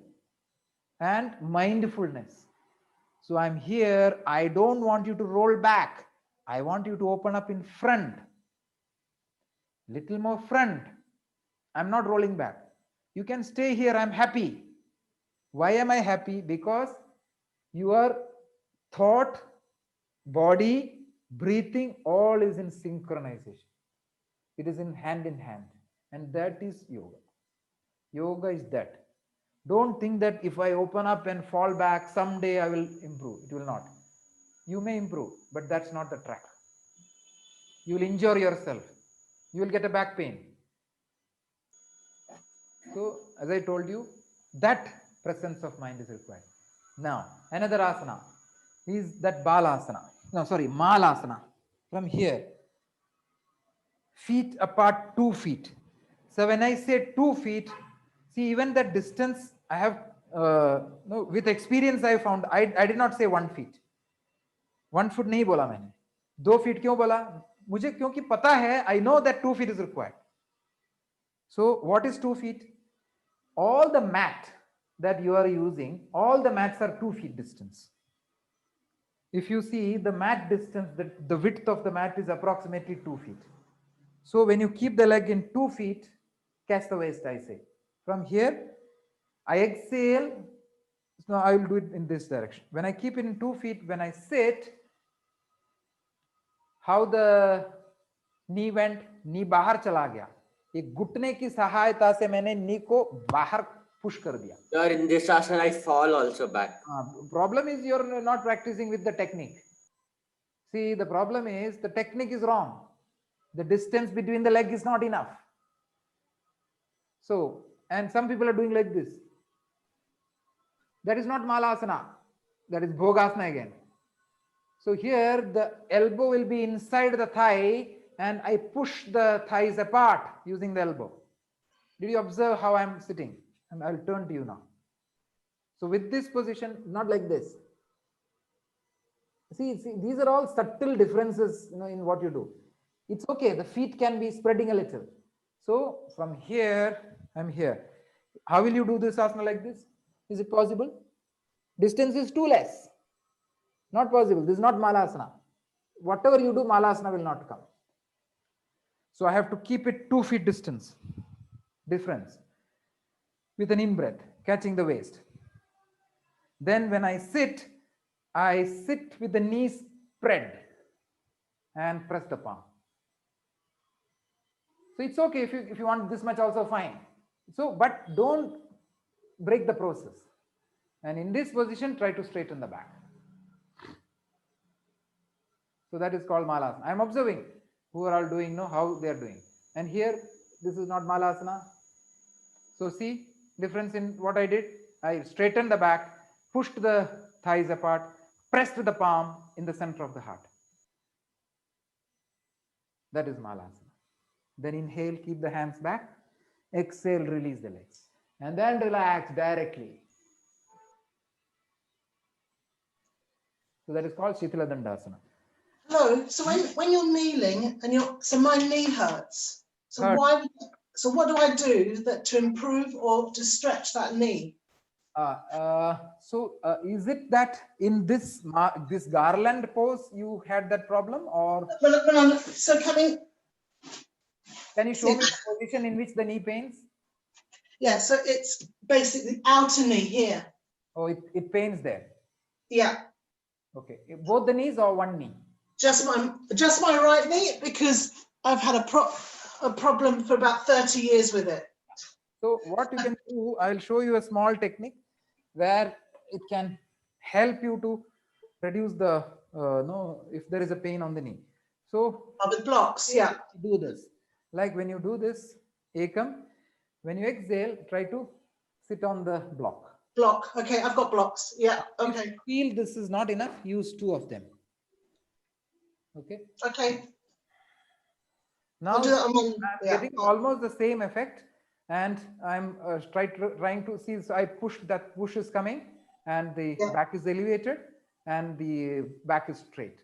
and mindfulness. So I'm here. I don't want you to roll back. I want you to open up in front. Little more front. I'm not rolling back. You can stay here. I'm happy. Why am I happy? Because your thought, body, breathing, all is in synchronization. It is in hand, and that is yoga. Yoga is that. Don't think that if I open up and fall back, someday I will improve. It will not. You may improve, but that's not the track. You will injure yourself. You will get a back pain. So, as I told you, that presence of mind is required. Now, another asana is that Balasana. No, sorry, Malasana. From here, feet apart 2 feet. So when I say 2 feet, see, even that distance I have, no, with experience I found, I did not say 1 feet. 1 foot नहीं बोला मैंने. 2 feet क्यों बोला? मुझे क्योंकि पता है, I know that 2 feet is required. So what is 2 feet? All the mat that you are using, all the mats are 2 feet distance. If you see the mat distance, the width of the mat is approximately 2 feet. So when you keep the leg in 2 feet, catch the waist, I say. From here, I exhale. Now I will do it in this direction. When I keep it in 2 feet, when I sit, how the knee went, knee बाहर चला गया. एक घुटने की सहायता से मैंने knee को बाहर push कर दिया. Sir, in this asana, I fall also back. Problem is you're not practicing with the technique. See, the problem is the technique is wrong. The distance between the leg is not enough. So, and some people are doing like this. That is not Malasana. That is Bhogasana again. So here the elbow will be inside the thigh and I push the thighs apart using the elbow. Did you observe how I'm sitting? And I'll turn to you now. So with this position, not like this. See, these are all subtle differences, in what you do. It's okay. The feet can be spreading a little. So from here, I'm here. How will you do this asana like this? Is it possible? Distance is too less. Not possible. This is not Malasana. Whatever you do, Malasana will not come. So I have to keep it 2 feet distance. Difference. With an in-breath, catching the waist. Then when I sit with the knees spread and press the palm. So it's okay if you want this much also fine. So, but don't break the process. And in this position, try to straighten the back. So that is called Malasana. I am observing who are all doing, how they are doing. And here, this is not Malasana. So see, difference in what I did. I straightened the back, pushed the thighs apart, pressed the palm in the center of the heart. That is Malasana. Then inhale, keep the hands back. Exhale, release the legs. And then relax directly. So that is called Shitala Dandasana. Hello. So when you're kneeling and so my knee hurts. So Hurt. so what do I do to improve or to stretch that knee? Is it that in this garland pose you had that problem, or can you show me the position in which the knee pains? Yeah, so it's basically outer knee here. Oh, it pains there. Yeah. Okay, both the knees or one knee? Just my right knee, because I've had a problem for about 30 years with it. So what you can do, I'll show you a small technique where it can help you to reduce the if there is a pain on the knee. So with blocks, yeah. Do this. Like when you do this, Ekam, when you exhale, try to sit on the block. Block. Okay, I've got blocks. Yeah. Okay. If you feel this is not enough, use 2 of them. Okay. Okay. I'll Now do that on one. I'm Yeah. getting almost the same effect, and I'm trying to see. So I push, that push is coming, and the Yeah. back is elevated, and the back is straight.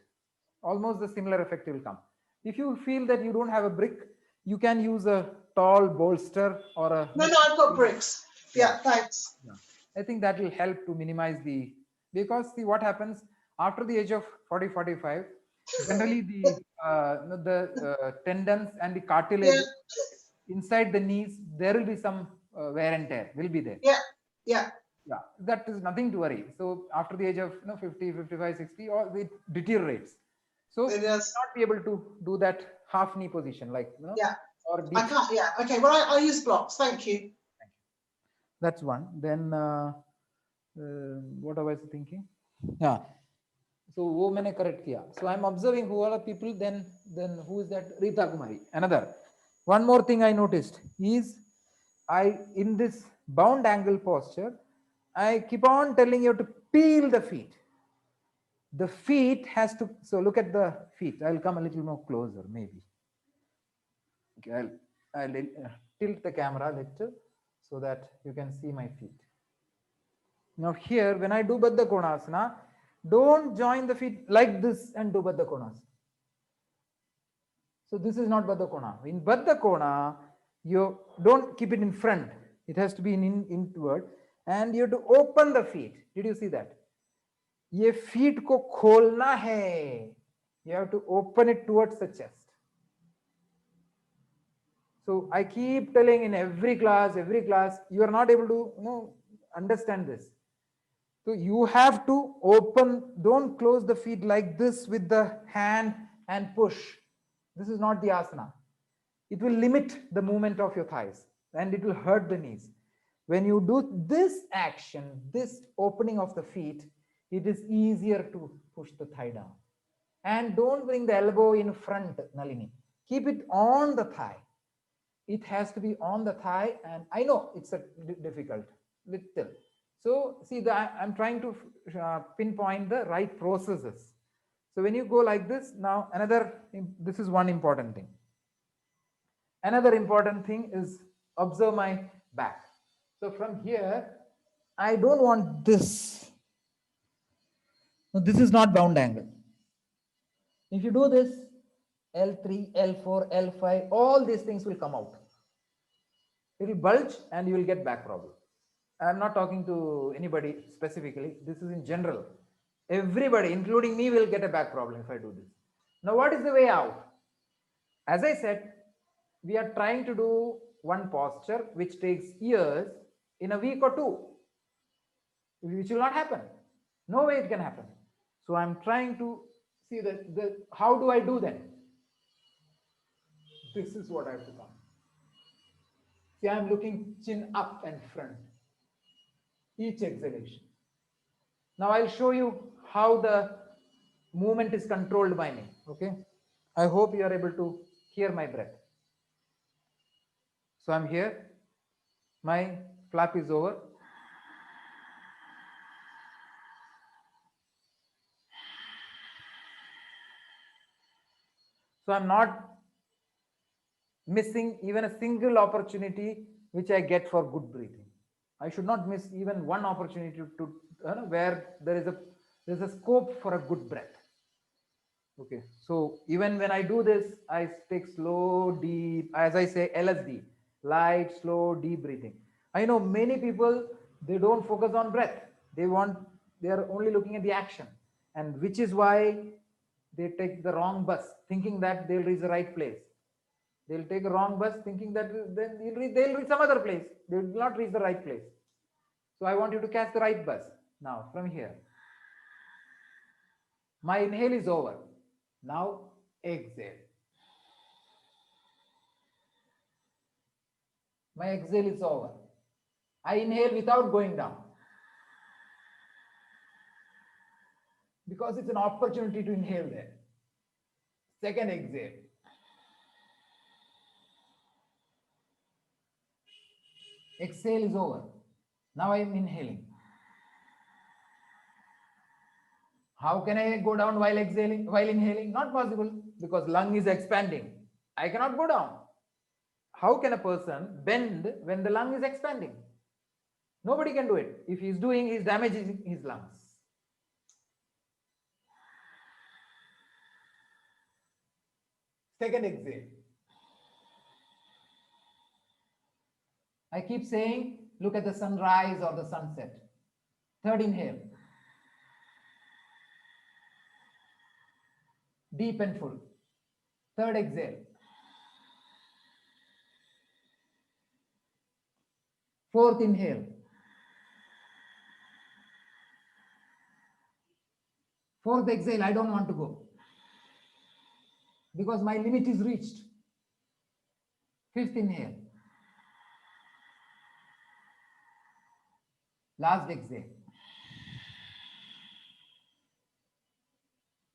Almost the similar effect will come. If you feel that you don't have a brick, you can use a tall bolster or a. No, I've got bricks. Yeah, thanks. Yeah. I think that will help to minimize the, because see what happens after the age of 40, 45, generally the tendons and the cartilage Yeah, inside the knees, there will be some wear and tear will be there. yeah, yeah. Yeah, that is nothing to worry. So after the age of 50, 55, 60, or it deteriorates. So It you will is. not be able to do that half knee position, like Yeah. or I deep. can't. Yeah. Okay. Well, I'll use blocks. Thank you. That's one. Then what I was thinking? Yeah. So wo maine correct kiya. So I'm observing who are the people. Then who is that? Rita Kumari. Another. One more thing I noticed is in this bound angle posture, I keep on telling you to peel the feet. The feet has to. So look at the feet. I'll come a little more closer, maybe. Okay, I'll tilt the camera a little so that you can see my feet. Now here, when I do Baddha Konasana, don't join the feet like this and do Baddha Konasana. So this is not Baddha Kona. In Baddha Kona, you don't keep it in front. It has to be inward, and you have to open the feet. Did you see that? ये feet को खोलना है. You have to open it towards the chest. So I keep telling in every class, you are not able to understand this. So you have to open, don't close the feet like this with the hand and push. This is not the asana. It will limit the movement of your thighs and it will hurt the knees. When you do this action, this opening of the feet, it is easier to push the thigh down. And don't bring the elbow in front, Nalini. Keep it on the thigh. It has to be on the thigh, and I know it's a difficult little. So see, I'm trying to pinpoint the right processes. So when you go like this, now this is one important thing. Another important thing is observe my back. So from here, I don't want this. No, this is not bound angle. If you do this, L3, L4, L5, all these things will come out. It will bulge and you will get back problem. I'm not talking to anybody specifically. This is in general. Everybody, including me, will get a back problem if I do this. Now, what is the way out? As I said, we are trying to do one posture which takes years in a week or two, which will not happen. No way it can happen. So I'm trying to see how do I do that? This is what I have to come. See, I'm looking chin up and front. Each exhalation. Now I'll show you how the movement is controlled by me. Okay. I hope you are able to hear my breath. So I'm here. My flap is over. So I'm not missing even a single opportunity which I get for good breathing. I should not miss even one opportunity to where there is a scope for a good breath. Okay, so even when I do this, I take slow, deep, as I say, LSD, light, slow, deep breathing. I know many people, they don't focus on breath. They are only looking at the action, and which is why they take the wrong bus, thinking that they'll reach the right place. They'll take a wrong bus, thinking that then they'll reach some other place. They will not reach the right place. So I want you to catch the right bus. Now, from here, my inhale is over. Now, exhale. My exhale is over. I inhale without going down, because it's an opportunity to inhale there. Second exhale. Exhale is over. Now I am inhaling. How can I go down while exhaling, while inhaling? Not possible, because lung is expanding. I cannot go down. How can a person bend when the lung is expanding? Nobody can do it. If he's doing, he's damaging his lungs. Second exhale. I keep saying, look at the sunrise or the sunset. Third inhale. Deep and full. Third exhale. Fourth inhale. Fourth exhale, I don't want to go because my limit is reached. Fifth inhale. Last exhale.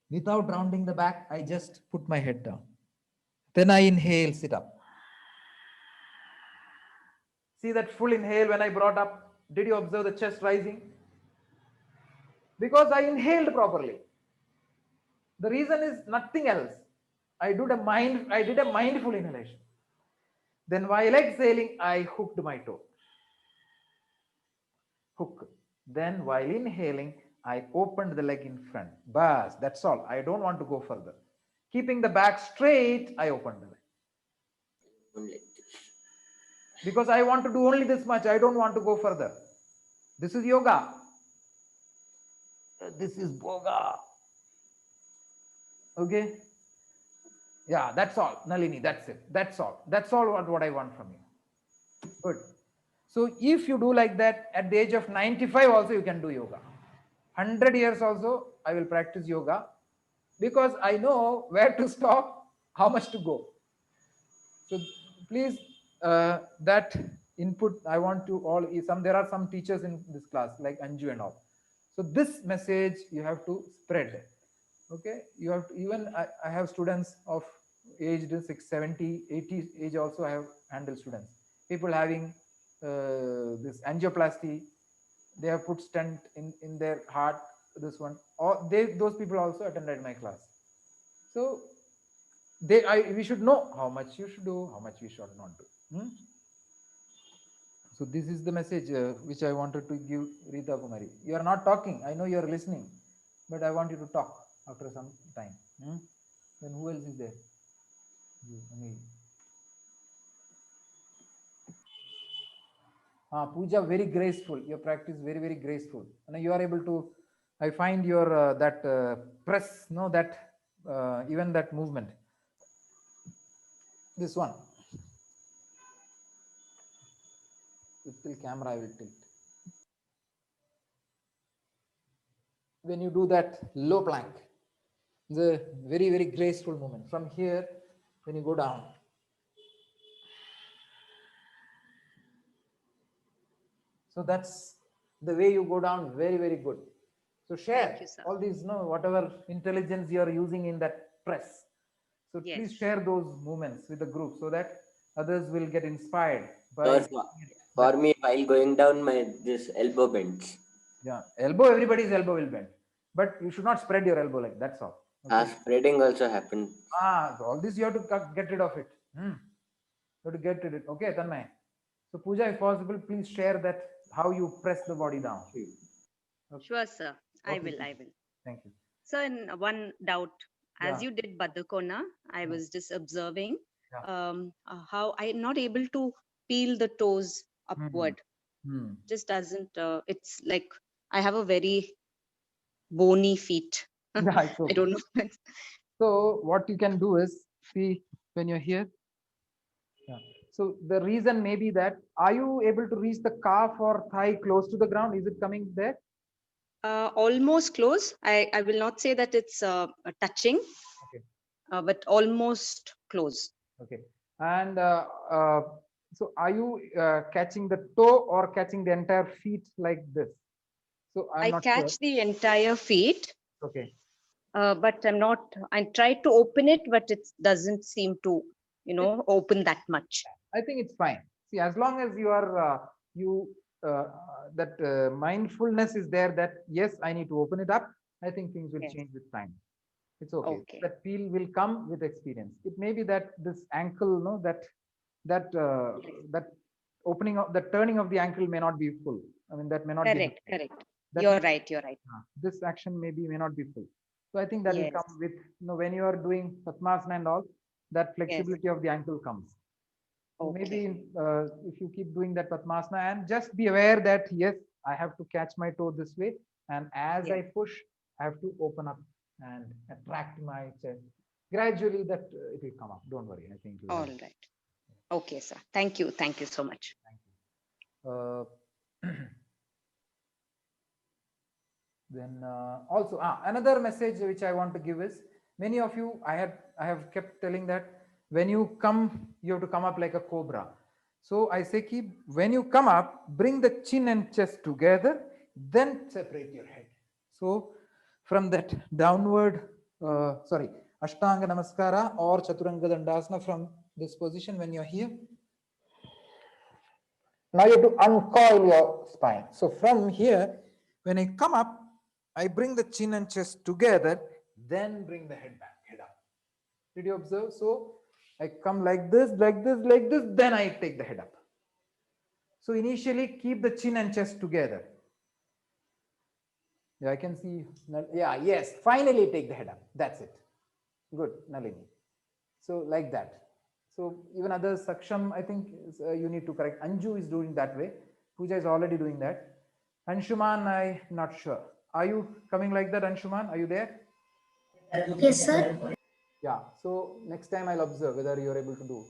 Without rounding the back, I just put my head down. Then I inhale, sit up. See that full inhale when I brought up? Did you observe the chest rising? Because I inhaled properly. The reason is nothing else. I did a mindful inhalation. Then while exhaling, I hooked my toe. Hook. Then while inhaling, I opened the leg in front. Bas, that's all. I don't want to go further. Keeping the back straight, I opened the leg. Like this. Because I want to do only this much. I don't want to go further. This is yoga. This is boga. Okay? Yeah, that's all. Nalini, that's it. That's all. That's all what I want from you. Good. So if you do like that, at the age of 95 also you can do yoga. 100 years also I will practice yoga because I know where to stop, how much to go. So please, that input I want to all, there are some teachers in this class like Anju and all. So this message you have to spread. Okay, you have to, even I have students of aged 70, 80 age also. I have handled students, people having this angioplasty, they have put stent in their heart, this one, or those people also attended my class. So we should know how much you should do, how much we should not do. So this is the message which I wanted to give Rita Kumari. You are not talking, I know you are listening, but I want you to talk after some time. Then who else is there? Puja, very graceful. Your practice very, very graceful. And you are able to, I find your that press, no, that even that movement. This one. With camera, I will tilt. When you do that low plank, the very, very graceful movement. From here, when you go down. So that's the way you go down, very, very good. So share all these, whatever intelligence you are using in that press. So please share those movements with the group so that others will get inspired. For me, while going down, this elbow bends. Yeah, everybody's elbow will bend. But you should not spread your elbow like that's all. Okay? Spreading also happens. All this you have to get rid of it. You have to get rid of it. Okay, Tanmay. So Puja, if possible, please share that how you press the body down. Okay. Sure, sir. I will. Thank you. So, in one doubt, as you did Baddha-Kona, I was just observing how I am not able to peel the toes upward. Just doesn't. It's like I have a very bony feet. I don't know. So what you can do is, see when you're here. So the reason may be that, are you able to reach the calf or thigh close to the ground? Is it coming there? Almost close. I will not say that it's touching, but almost close. Okay. And so are you catching the toe or catching the entire feet like this? So I catch the entire feet. Okay. But I'm not, I tried to open it, but it doesn't seem to, open that much. I think it's fine. See, as long as you are, mindfulness is there that, yes, I need to open it up. I think things will change with time. It's okay. Okay. That feel will come with experience. It may be that this ankle, no, that that opening of the turning of the ankle may not be full. I mean, that may not be Correct, helpful. correct. That You're may, right, you're right. this action may not be full. So I think that will Yes, come with, when you are doing Padmasana and all, that yes. flexibility of the ankle comes. So maybe Okay. if you keep doing that Padmasana and just be aware that yes, I have to catch my toe this way, and as Yes. I push, I have to open up and attract my chest. Gradually, that it will come up. Don't worry. I think it will All help. right. Okay, sir. Thank you. Thank you so much. Thank you. Then also another message which I want to give is, many of you, I have kept telling that when you come, you have to come up like a cobra. So I say, when you come up, bring the chin and chest together, then separate your head. So from that downward, Ashtanga Namaskara or Chaturanga Dandasana, from this position, when you're here, now you have to uncoil your spine. So from here, when I come up, I bring the chin and chest together, then bring the head back, head up. Did you observe? So I come like this, like this, like this, then I take the head up. So initially keep the chin and chest together. Yeah, I can see. Yeah, yes. Finally take the head up. That's it. Good, Nalini. So like that. So even others, Saksham, I think you need to correct. Anju is doing that way. Pooja is already doing that. Anshuman, I'm not sure. Are you coming like that, Anshuman? Are you there? Yes, sir. Yeah. So next time I'll observe whether you're able to do.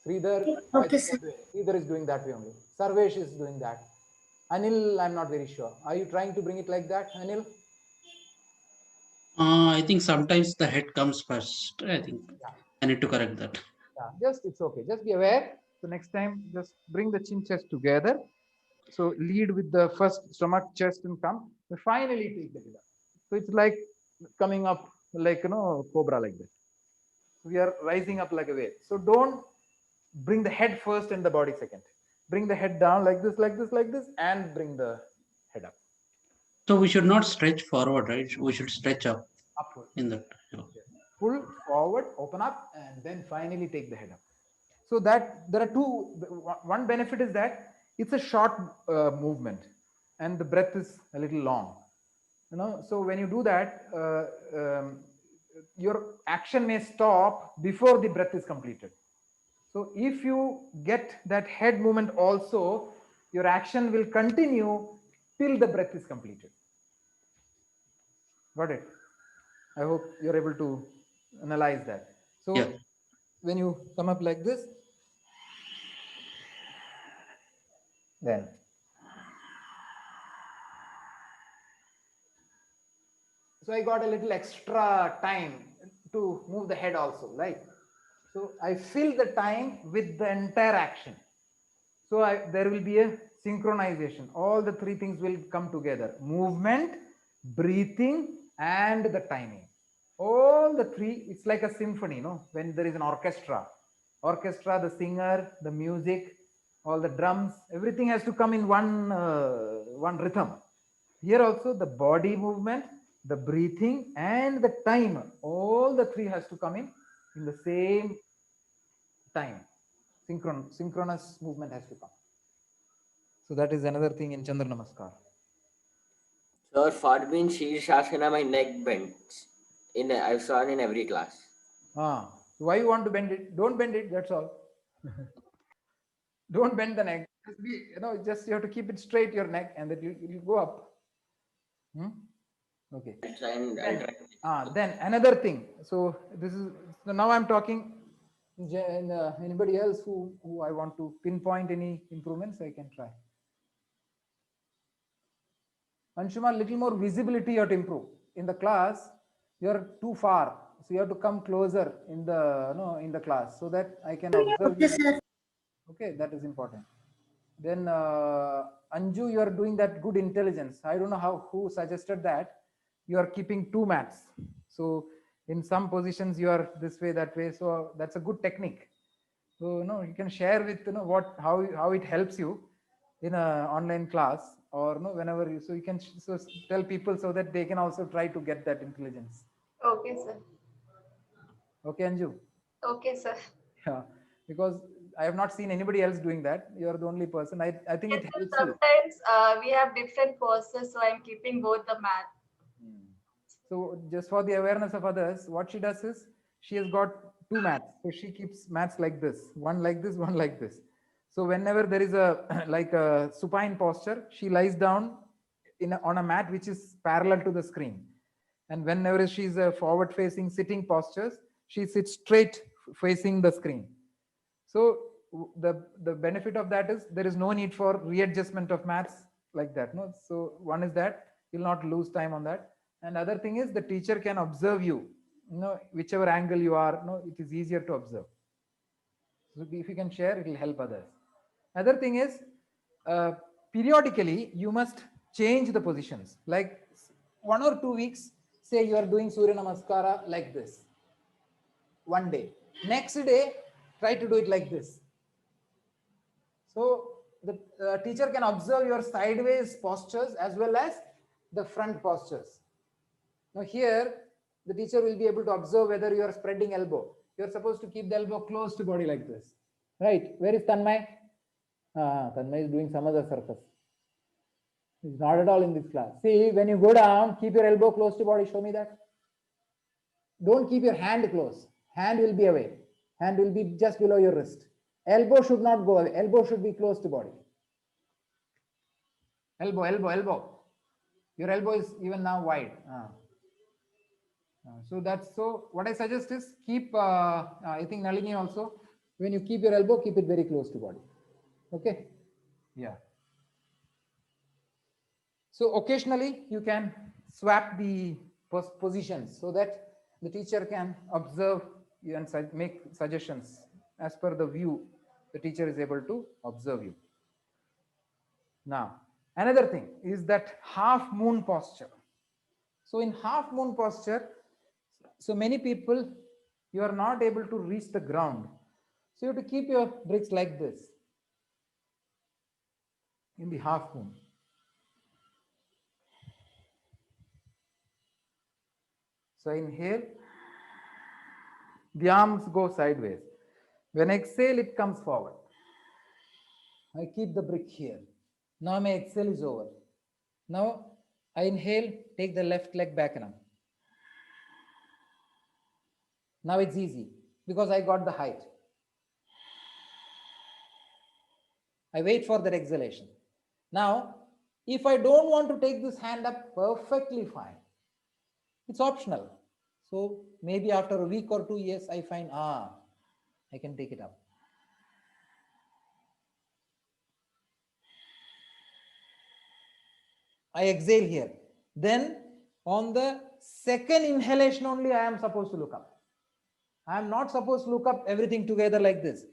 Sridhar, I Okay, think sir. Sridhar is doing that way only. Sarvesh is doing that. Anil, I'm not very sure. Are you trying to bring it like that, Anil? I think sometimes the head comes first. I think Yeah. I need to correct that. Yeah. Just it's okay. Just be aware. So next time, just bring the chin chest together. So lead with the first stomach, chest, and come. Finally take the head up. So it's like coming up like cobra like that. We are rising up like a wave. So don't bring the head first and the body second. Bring the head down like this, like this, like this, and bring the head up. So we should not stretch forward, right? We should stretch up Upward. in that. Pull forward, open up, and then finally take the head up. So that there are two. One benefit is that it's a short movement, and the breath is a little long. So when you do that, your action may stop before the breath is completed. So if you get that head movement also, your action will continue till the breath is completed. Got it? I hope you're able to analyze that. So Yeah. when you come up like this, then so I got a little extra time to move the head also, right? So I fill the time with the entire action. So there will be a synchronization. All the three things will come together: movement, breathing, and the timing. All the three, it's like a symphony, when there is an orchestra, the singer, the music, all the drums, everything has to come in one rhythm. Here also the body movement, the breathing, and the time, all the three has to come in the same time. Synchronous movement has to come. So that is another thing in Chandra Namaskar. Sir, for me in Shirshasana, my neck bends. I've saw it in every class. Why you want to bend it? Don't bend it, that's all. Don't bend the neck. Just you have to keep it straight, your neck, and that you go up. Okay. Then another thing. So this is, so now I'm talking. Anybody else who I want to pinpoint any improvements, I can try. Anshuma, little more visibility you have to improve. In the class, you're too far. So you have to come closer in the class so that I can observe Okay, you. sir. Okay, that is important. Then Anju, you are doing that good intelligence. I don't know who suggested that. You are keeping two mats. So in some positions you are this way, that way. So that's a good technique. So you can share with how it helps you in a online class, or whenever you, so you can tell people so that they can also try to get that intelligence. Okay, sir. Okay, Anju? Okay, sir. Yeah, because I have not seen anybody else doing that. You are the only person. I think Yes, it sir. helps you. Sometimes we have different poses, so I'm keeping both the mat. Hmm. So just for the awareness of others, what she does is she has got two mats. So she keeps mats like this, one like this, one like this. So whenever there is a like a supine posture, she lies down on a mat which is parallel to the screen. And whenever she's a forward facing sitting postures, she sits straight facing the screen. So the benefit of that is there is no need for readjustment of mats like that. No, so one is that you'll not lose time on that, and other thing is the teacher can observe you. You know, whichever angle you are, no, it is easier to observe. So if you can share, it will help others. Other thing is periodically you must change the positions. Like 1 or 2 weeks, say you are doing Surya Namaskara like this. One day, next day, try to do it like this. So the teacher can observe your sideways postures as well as the front postures. Now here, the teacher will be able to observe whether you are spreading elbow. You are supposed to keep the elbow close to body like this. Right? Where is Tanmay? Tanmay is doing some other circus. He's not at all in this class. See, when you go down, keep your elbow close to body. Show me that. Don't keep your hand close. Hand will be away. Hand will be just below your wrist. Elbow should not go away. Elbow should be close to body. Elbow, elbow, elbow. Your elbow is even now wide. So that's so. What I suggest is keep. I think Nalini also. When you keep your elbow, keep it very close to body. Okay. Yeah. So occasionally you can swap the positions so that the teacher can observe you and make suggestions as per the view the teacher is able to observe you. Now, another thing is that half moon posture. So in half moon posture, so many people, you are not able to reach the ground. So you have to keep your bricks like this in the half moon. So inhale, the arms go sideways. When I exhale, it comes forward. I keep the brick here. Now my exhale is over. Now I inhale, take the left leg back and up. Now it's easy because I got the height. I wait for that exhalation. Now, if I don't want to take this hand up, perfectly fine. It's optional. So maybe after a week or 2 years, I find, I can take it up. I exhale here. Then on the second inhalation only, I am supposed to look up. I am not supposed to look up everything together like this.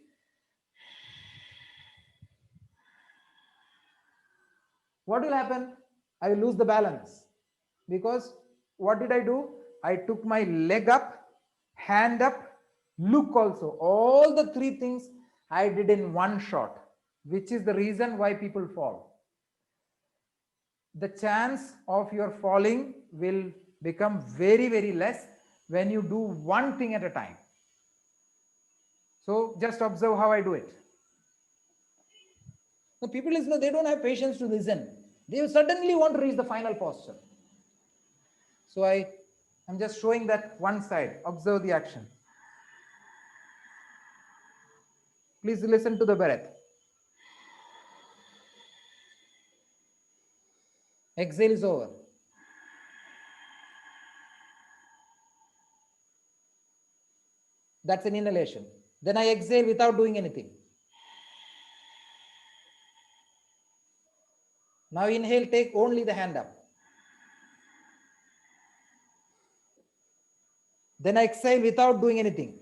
What will happen? I will lose the balance. Because what did I do? I took my leg up, hand up, look also. All the three things I did in one shot, which is the reason why people fall. The chance of your falling will become very, very less when you do one thing at a time. So just observe how I do it. The people listen, they don't have patience to listen. They suddenly want to reach the final posture. So I'm just showing that one side. Observe the action. Please listen to the breath. Exhale is over. That's an inhalation. Then I exhale without doing anything. Now inhale, take only the hand up. Then I exhale without doing anything.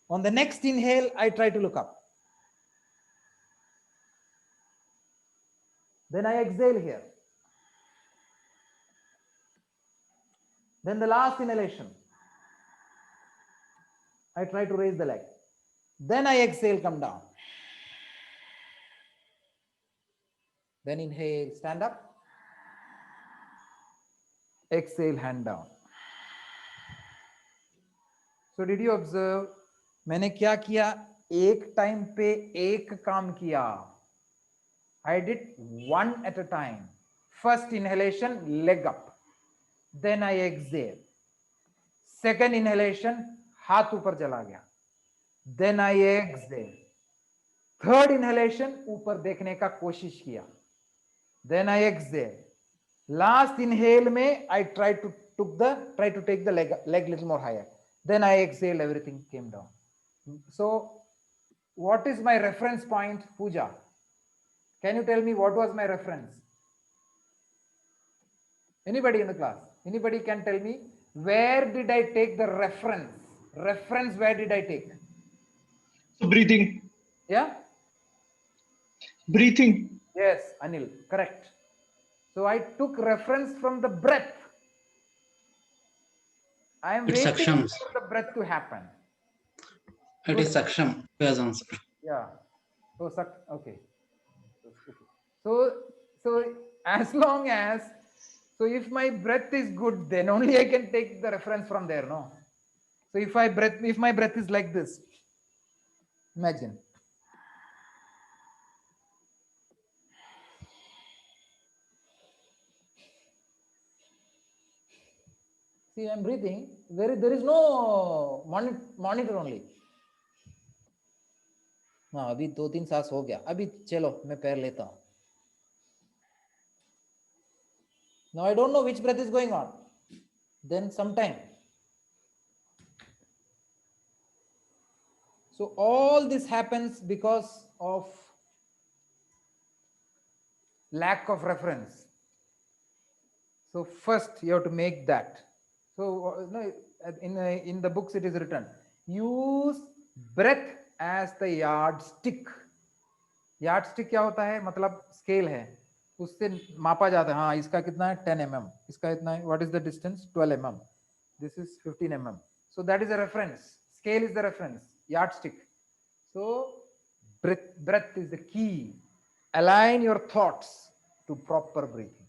On the next inhale, I try to look up. Then I exhale here. Then the last inhalation, I try to raise the leg. Then I exhale, come down. Then inhale, stand up. exhale, hand down. So did you observe मैंने क्या किया? एक time पे एक काम किया. I did one at a time. First inhalation, leg up. Then I exhale. Second inhalation, हाथ ऊपर चला गया. Then I exhale. Third inhalation, ऊपर देखने का कोशिश किया. Then I exhale. Last inhale में I try to take the leg little more higher. Then I exhale, everything came down. So what is my reference point, Pooja? Can you tell me what was my reference? Anybody in the class? Anybody can tell me where did I take the reference? Reference, where did I take? So breathing. Yeah? Breathing. Yes, Anil, correct. So I took reference from the breath. I am It's waiting Saksham. for the breath to happen. It is Saksham who has answered. Yeah. So okay. So as long as, so if my breath is good, then only I can take the reference from there, no? So if my breath is like this, imagine. See, I'm breathing. There is no monitor only. हाँ, अभी 2-3 सांस हो गया. अभी चलो मैं पैर लेता हूँ. Now I don't know which breath is going on. Then sometime. So all this happens because of lack of reference. So first you have to make that. So in the books it is written, use breath as the yardstick. Yardstick क्या होता है? मतलब scale है, उससे मापा जाता है. हाँ, इसका कितना है? 10 mm. इसका इतना है. What is the distance? 12 mm. This is 15 mm. So that is a reference. Scale is the reference. Yardstick. So breath is the key. Align your thoughts to proper breathing.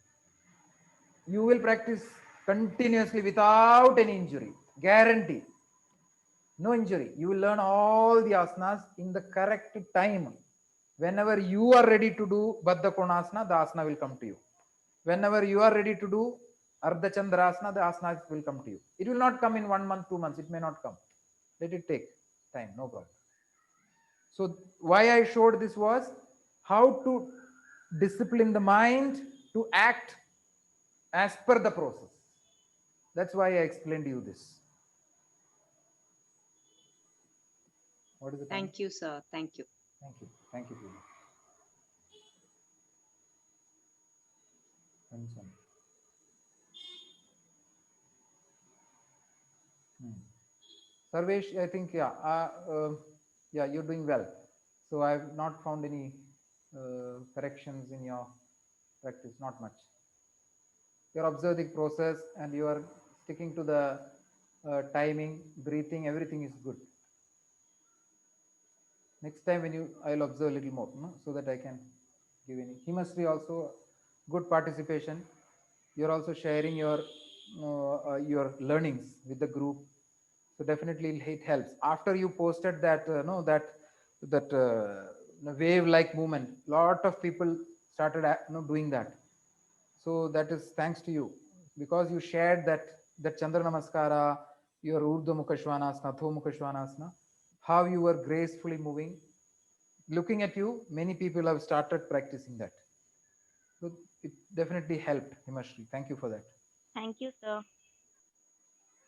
You will practice continuously without any injury. Guarantee. No injury. You will learn all the asanas in the correct time. Whenever you are ready to do Baddha Konasana, the asana will come to you. Whenever you are ready to do Ardha Chandrasana, the asanas will come to you. It will not come in 1 month, 2 months. It may not come. Let it take time. No problem. So why I showed this was how to discipline the mind to act as per the process. That's why I explained to you this. What is the time? Thank you, sir. Thank you. Thank you. Thank you, Pooja. Sarvesh, I think, yeah, you're doing well. So I've not found any corrections in your practice, not much. You're observing the process and you are sticking to the timing, breathing, everything is good. Next time when I'll observe a little more, no? So that I can give any. Chemistry also, good participation. You're also sharing your learnings with the group. So definitely it helps. After you posted that, wave-like movement, lot of people started doing that. So that is thanks to you, because you shared that Chandra Namaskara, your Urdhva Mukha Svanasana, Adho Mukha Svanasana, how you were gracefully moving. Looking at you, many people have started practicing that. So it definitely helped, Himashri. Thank you for that. Thank you, sir.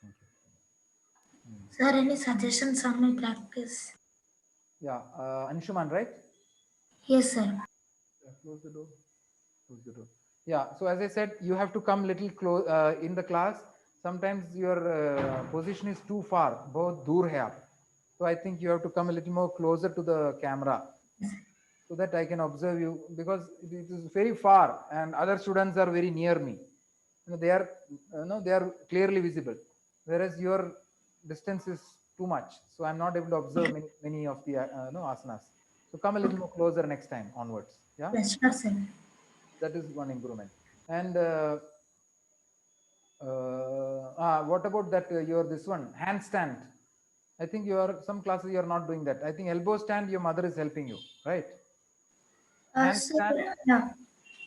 Thank you. Sir, any suggestions on my practice? Yeah, Anshuman, right? Yes, sir. Close the door. Close the door. Yeah, so as I said, you have to come little close in the class. Sometimes your position is too far, both dur hai aap. So I think you have to come a little more closer to the camera so that I can observe you, because it is very far and other students are very near me. They are clearly visible, whereas your distance is too much. So I'm not able to observe many of the asanas. So come a little more closer next time onwards. Yeah. Yes, sir. That is one improvement. And What about that? Your this one handstand. I think you are some classes you are not doing that. I think elbow stand. Your mother is helping you, right? So, Handstand. yeah.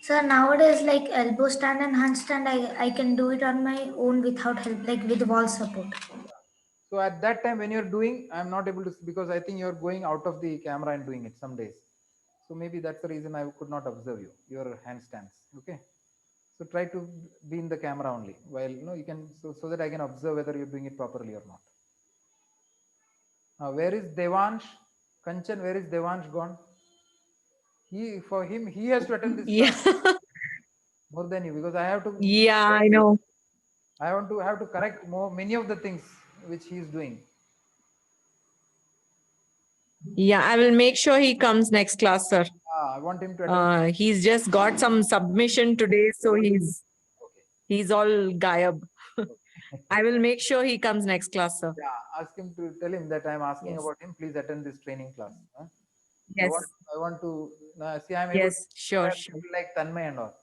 So nowadays, like elbow stand and handstand, I can do it on my own without help, like with wall support. So at that time when you're doing, I'm not able to, because I think you're going out of the camera and doing it some days. So maybe that's the reason I could not observe you, your handstands. Okay. So try to be in the camera only while, you can, so that I can observe whether you're doing it properly or not. Now, where is Devansh? Kanchan, where is Devansh gone? For him, he has to attend this Yeah. class more than you, because I have to, Yeah, I know. I want to have to correct many of the things which he is doing. Yeah, I will make sure he comes next class, sir. I want him to attend. He's just got some submission today, so he's all gayab. I will make sure he comes next class, sir. Yeah, ask him to tell him that I'm asking Yes. about him. Please attend this training class. Huh? Yes. I want to see. I'm able Yes, to sure, inspire sure. people like Tanmay and all.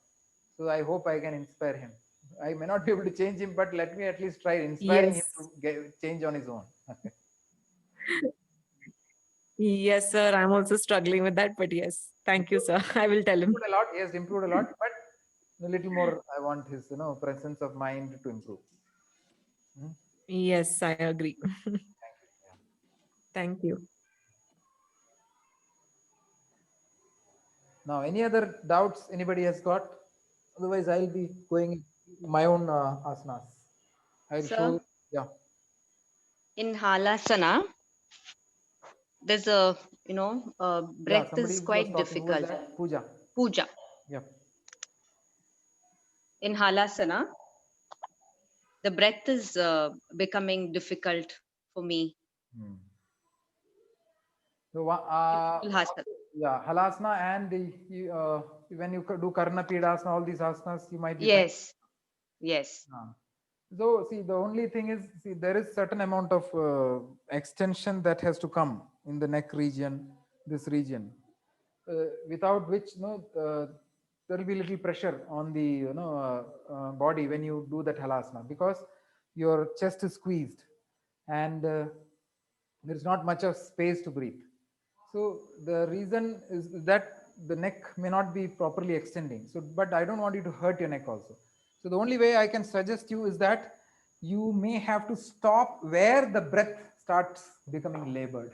So I hope I can inspire him. I may not be able to change him, but let me at least try inspiring him Yes. to change on his own. Yes, sir. I'm also struggling with that, but yes. Thank you, sir. I will tell him. Improved a lot. He has improved a lot, but a little more. I want his presence of mind to improve. Yes, I agree. Thank you. Now, any other doubts anybody has got? Otherwise, I'll be going my own asanas. I'll Sir? show. Yeah. In Halasana, there's a, breath Somebody is was quite talking. Who was difficult. that? Puja. Puja. Yep. In Halasana, the breath is becoming difficult for me. So, Halasana. yeah, halasana and when you do karna pidasana, all these asanas, you might be. Yes. Yes. So see, the only thing is, there is certain amount of extension that has to come in the neck region, this region, without which there will be little pressure on the body when you do that halasana, because your chest is squeezed and there is not much of space to breathe. So the reason is that the neck may not be properly extending. So, but I don't want you to hurt your neck also. So the only way I can suggest you is that you may have to stop where the breath starts becoming labored.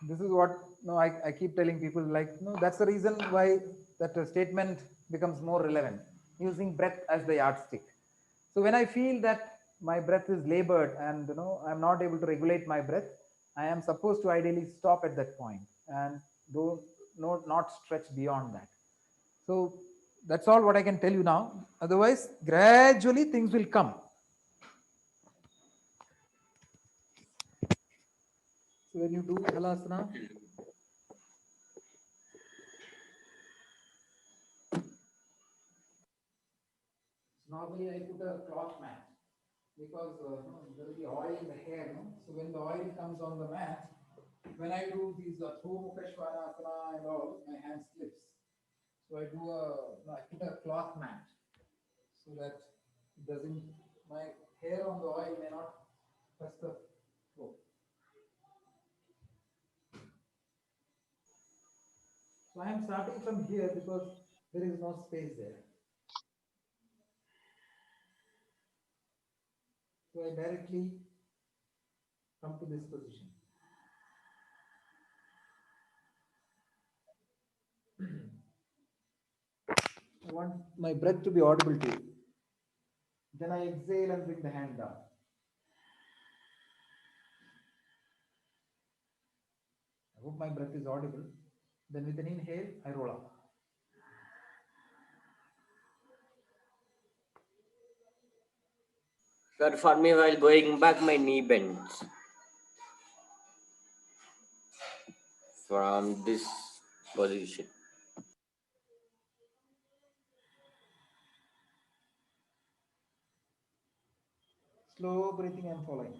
This is what I keep telling people, like, that's the reason why that statement becomes more relevant, using breath as the yardstick. So when I feel that my breath is labored and I'm not able to regulate my breath, I am supposed to ideally stop at that point and not stretch beyond that. So that's all what I can tell you now. Otherwise, gradually things will come. So when you do halasana, normally I put a cloth mat, because there will be oil in the hair. So when the oil comes on the mat, when I do these Mukha Svanasana and all, my hand slips. So I put a cloth mat so that it doesn't, my hair on the oil may not touch the floor. So I am starting from here because there is no space there. So I directly come to this position. I want my breath to be audible to you. Then I exhale and bring the hand down. I hope my breath is audible. Then with an inhale, I roll up. Sir, for me, while going back, my knee bends from this position. Slow breathing and following.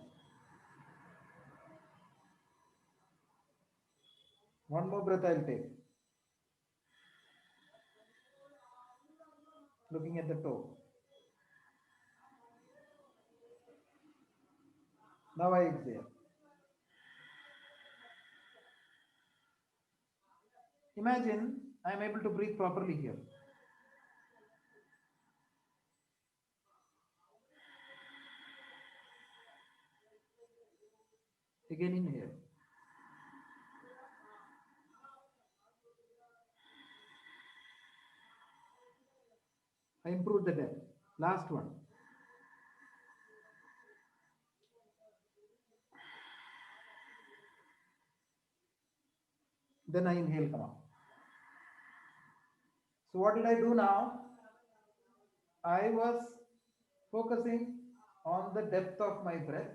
One more breath I'll take. Looking at the toe. Now I exhale. Imagine I am able to breathe properly here. Again inhale. I improved the depth. Last one. Then I inhale, come out. So what did I do now? I was focusing on the depth of my breath,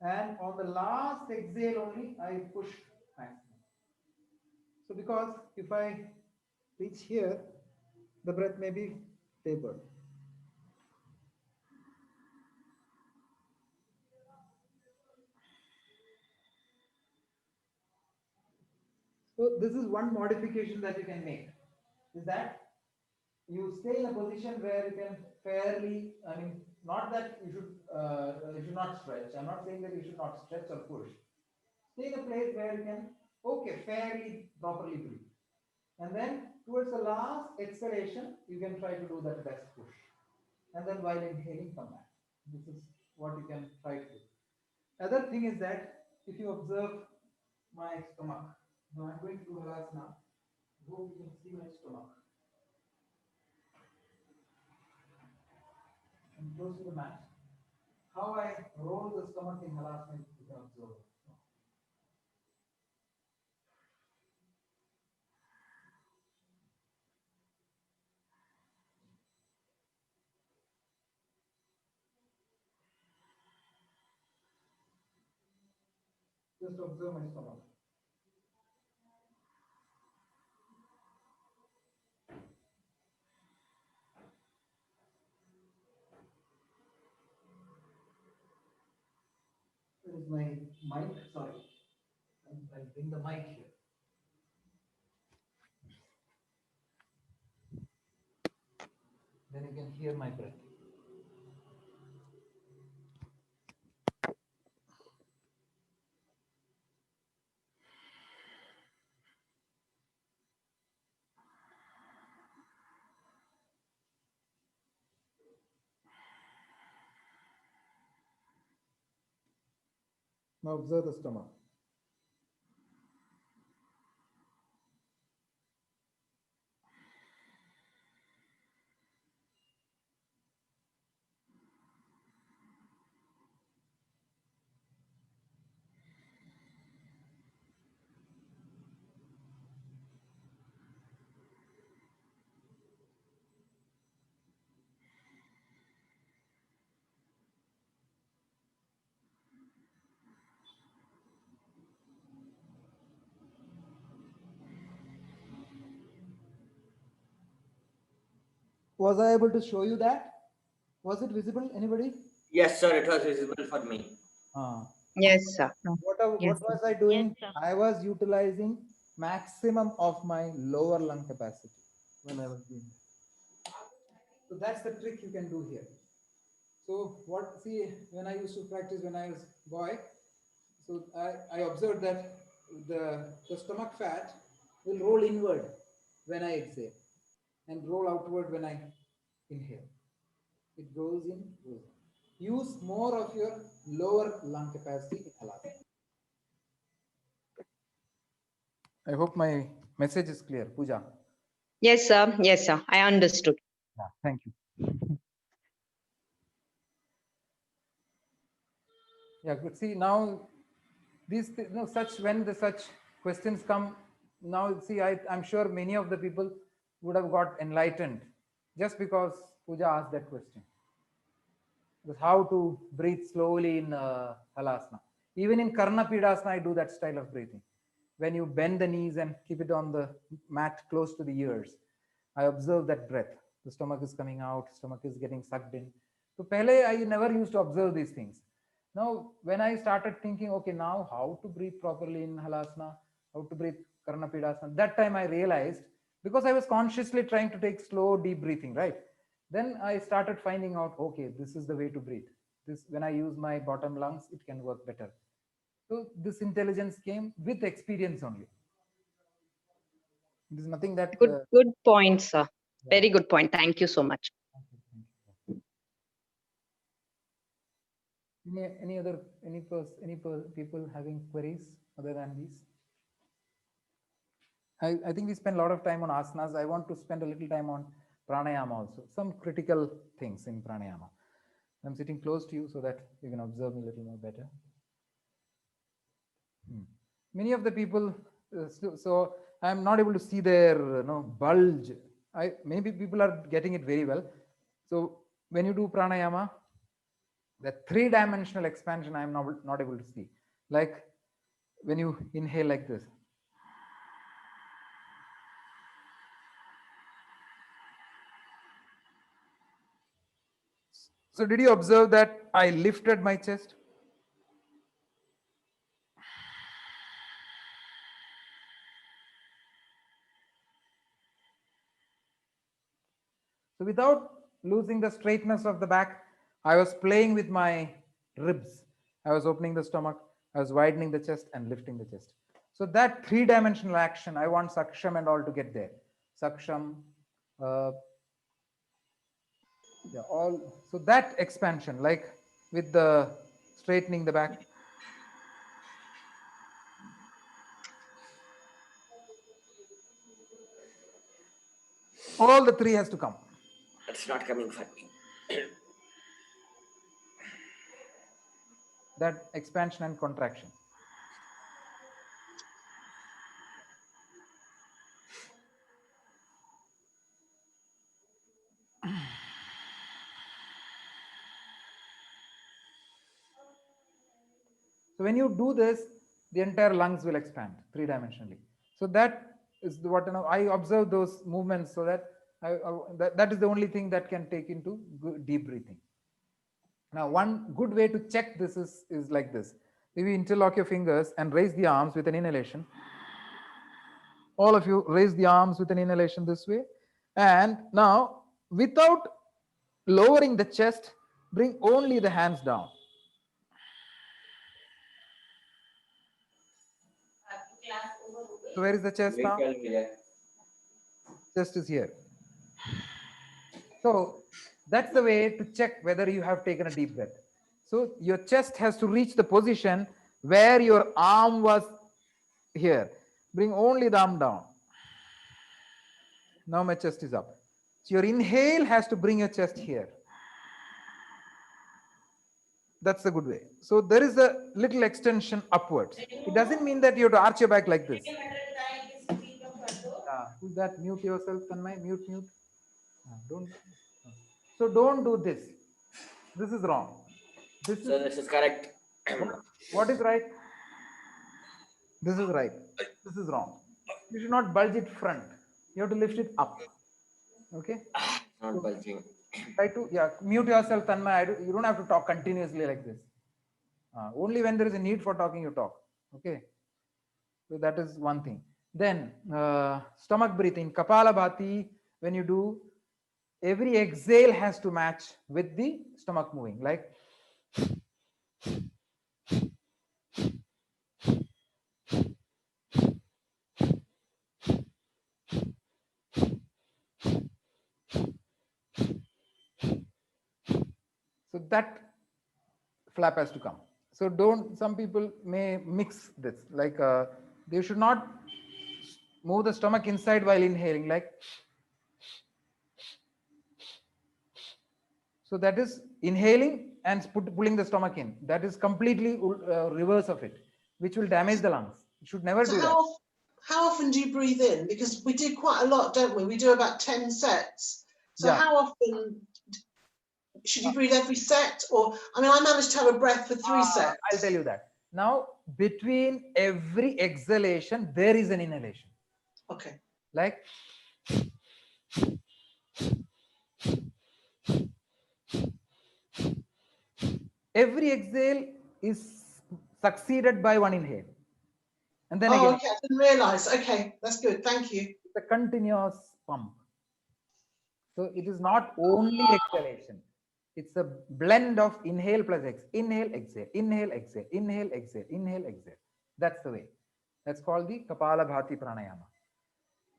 and on the last exhale only I pushed maximum. So because if I reach here, the breath may be tapered. So this is one modification that you can make, is that you stay in a position where you can fairly, I mean, not that you should not stretch. I'm not saying that you should not stretch or push. Stay in a place where you can, okay, fairly properly breathe. And then towards the last exhalation, you can try to do that best push. And then while inhaling, come back. This is what you can try to do. Other thing is that if you observe my stomach, now I'm going to do Halasana. Hope you can see my stomach. I'm close to the mat. How I roll the stomach in Halasana, you can observe. Just observe my stomach. Where is my mic? Sorry. I'll bring the mic here. Then you can hear my breath. Now observe the stomach. Was I able to show you that? Was it visible? Anybody? Yes, sir, it was visible for me. Yes, sir. What was I doing? I was utilizing maximum of my lower lung capacity when I was doing that. So that's the trick you can do here. So when I used to practice when I was boy, so I observed that the stomach fat will roll inward when I exhale and roll outward when I inhale. It goes in, goes in. Use more of your lower lung capacity in Halasana. I hope my message is clear, Pooja. Yes, sir. Yes, sir. I understood. Yeah, thank you. Yeah, good. See now, when such questions come, now see, I'm sure many of the people would have got enlightened just because Pooja asked that question. Because how to breathe slowly in Halasana. Even in Karna Pidasana, I do that style of breathing. When you bend the knees and keep it on the mat close to the ears, I observe that breath. The stomach is coming out, stomach is getting sucked in. So pehle, I never used to observe these things. Now, when I started thinking, okay, now how to breathe properly in Halasana, how to breathe Karna Pidasana, that time I realized, because I was consciously trying to take slow, deep breathing, right? Then I started finding out, okay, this is the way to breathe. This, when I use my bottom lungs, it can work better. So this intelligence came with experience only. There's nothing that. Good point, sir. Yeah. Very good point. Thank you so much. Any people having queries other than these? I think we spend a lot of time on asanas. I want to spend a little time on pranayama also. Some critical things in pranayama. I'm sitting close to you so that you can observe me a little more better. Many of the people, so I'm not able to see their bulge. Maybe people are getting it very well. So when you do pranayama, the three-dimensional expansion I'm not able to see. Like when you inhale like this. So did you observe that I lifted my chest? So without losing the straightness of the back, I was playing with my ribs. I was opening the stomach, I was widening the chest and lifting the chest. So that three-dimensional action, I want Saksham and all to get there. Saksham, so that expansion, like with the straightening the back. All the three has to come. It's not coming for me. That expansion and contraction. So when you do this, the entire lungs will expand three-dimensionally. So that is what I observe those movements, so that that is the only thing that can take into deep breathing. Now, one good way to check this is like this. Maybe interlock your fingers and raise the arms with an inhalation. All of you raise the arms with an inhalation this way. And now, without lowering the chest, bring only the hands down. So where is the chest now? Chest is here. So that's the way to check whether you have taken a deep breath. So your chest has to reach the position where your arm was here. Bring only the arm down. Now my chest is up. So your inhale has to bring your chest here. That's the good way. So there is a little extension upwards. It doesn't mean that you have to arch your back like this. Who's that? Mute yourself, Tanmay. Mute. Don't. So don't do this. This is wrong. This is correct. What is right? This is right. This is wrong. You should not bulge it front. You have to lift it up. Okay? Not bulging. Try to, mute yourself, Tanmay. You don't have to talk continuously like this. Only when there is a need for talking, you talk. Okay? So that is one thing. Then, stomach breathing. Kapalabhati, when you do, every exhale has to match with the stomach moving. Like, so that flap has to come. So some people may mix this, like they should not move the stomach inside while inhaling, like. So that is inhaling and pulling the stomach in. That is completely reverse of it, which will damage the lungs. You should never do that. How often do you breathe in? Because we do quite a lot, don't we? We do about 10 sets. So how often should you breathe every set? Or, I mean, I managed to have a breath for 3 sets. I'll tell you that. Now, between every exhalation, there is an inhalation. Okay. Like. Every exhale is succeeded by one inhale. And then again. Okay, I didn't realize. Okay, that's good. Thank you. It's a continuous pump. So it is not only exhalation. It's a blend of inhale plus exhale. Inhale, exhale, inhale, exhale, inhale, exhale, inhale, exhale. That's the way. That's called the Kapalabhati Pranayama.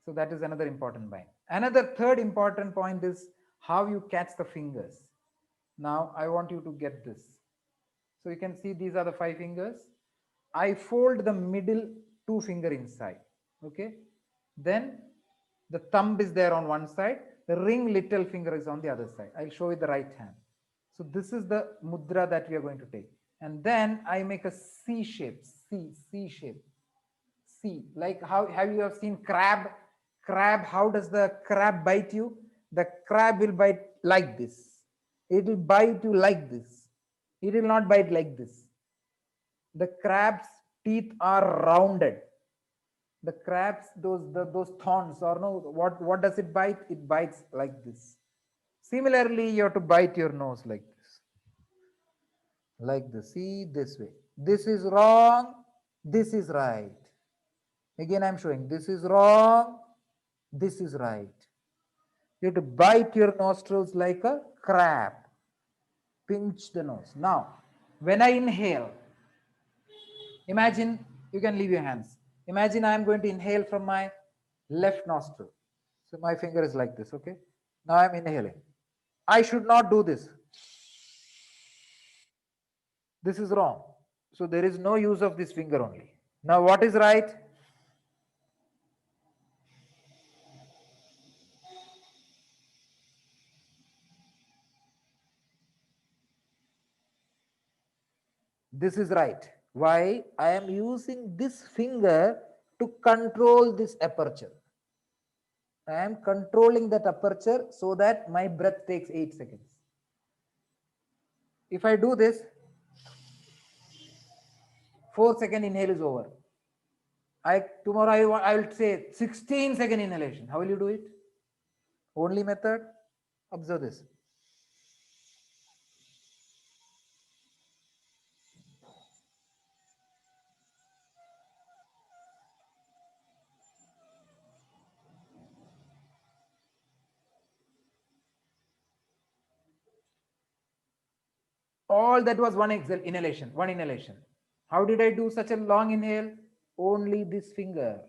So that is another important point. Another third important point is how you catch the fingers. Now I want you to get this. So you can see these are the 5 fingers. I fold the middle 2 finger inside. Okay. Then the thumb is there on one side. The ring little finger is on the other side. I'll show you the right hand. So this is the mudra that we are going to take. And then I make a C shape. C shape. C. Like how have you have seen crab? Crab, how does the crab bite you? The crab will bite like this. It will bite you like this. It will not bite like this. The crab's teeth are rounded. The crabs, those thorns, or no, what does it bite? It bites like this. Similarly, you have to bite your nose like this. Like this. See, this way. This is wrong. This is right. Again, I'm showing this is wrong. This is right. You have to bite your nostrils like a crab. Pinch the nose. Now, when I inhale, imagine, you can leave your hands. Imagine I am going to inhale from my left nostril. So my finger is like this, okay? Now I'm inhaling. I should not do this. This is wrong. So there is no use of this finger only. Now what is right? This is right. Why? I am using this finger to control this aperture. I am controlling that aperture so that my breath takes 8 seconds. If I do this, 4-second inhale is over. Tomorrow I will say 16-second inhalation. How will you do it? Only method? Observe this. All that was one inhalation. How did I do such a long inhale? Only this finger.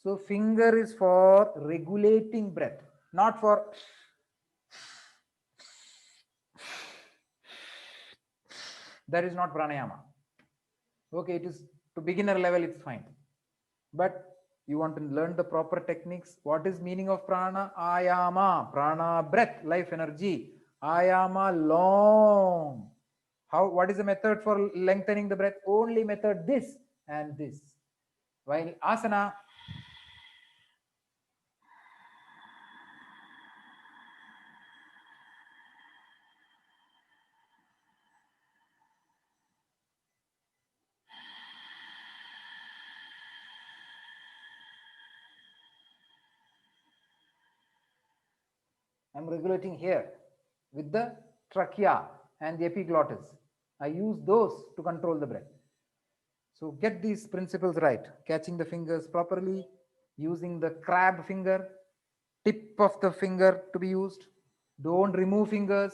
So finger is for regulating breath, not for that is not pranayama. Okay, it is to beginner level, it's fine. But you want to learn the proper techniques. What is meaning of prana? Ayama, prana, breath, life energy. Ayama, long. What is the method for lengthening the breath? Only method this and this. While asana, I'm regulating here with the trachea and the epiglottis. I use those to control the breath. So get these principles right. Catching the fingers properly, using the crab finger, tip of the finger to be used. Don't remove fingers.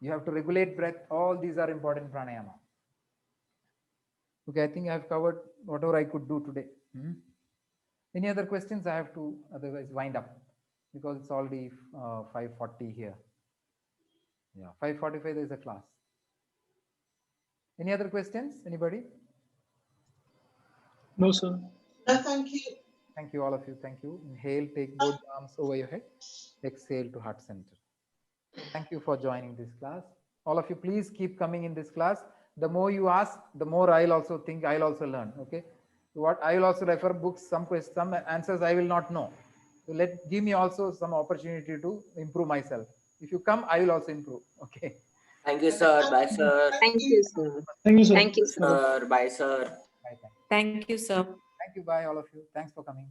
You have to regulate breath. All these are important pranayama. Okay, I think I have covered whatever I could do today. Any other questions? I have to otherwise wind up because it's already 5:40 here. Yeah, 5:45 there is a class. Any other questions? Anybody? No, sir. No, thank you. Thank you, all of you. Thank you. Inhale, take both arms over your head. Exhale to heart center. Thank you for joining this class. All of you, please keep coming in this class. The more you ask, the more I'll also think, I'll also learn. Okay. What I will also refer books, some questions, some answers I will not know. So give me also some opportunity to improve myself. If you come, I will also improve. Okay. Thank you, sir. Bye, sir. Thank you, sir. Thank you, sir. Thank you, sir. Sir. Bye, sir. Bye. Thank you, sir. Thank you. Bye, all of you. Thanks for coming.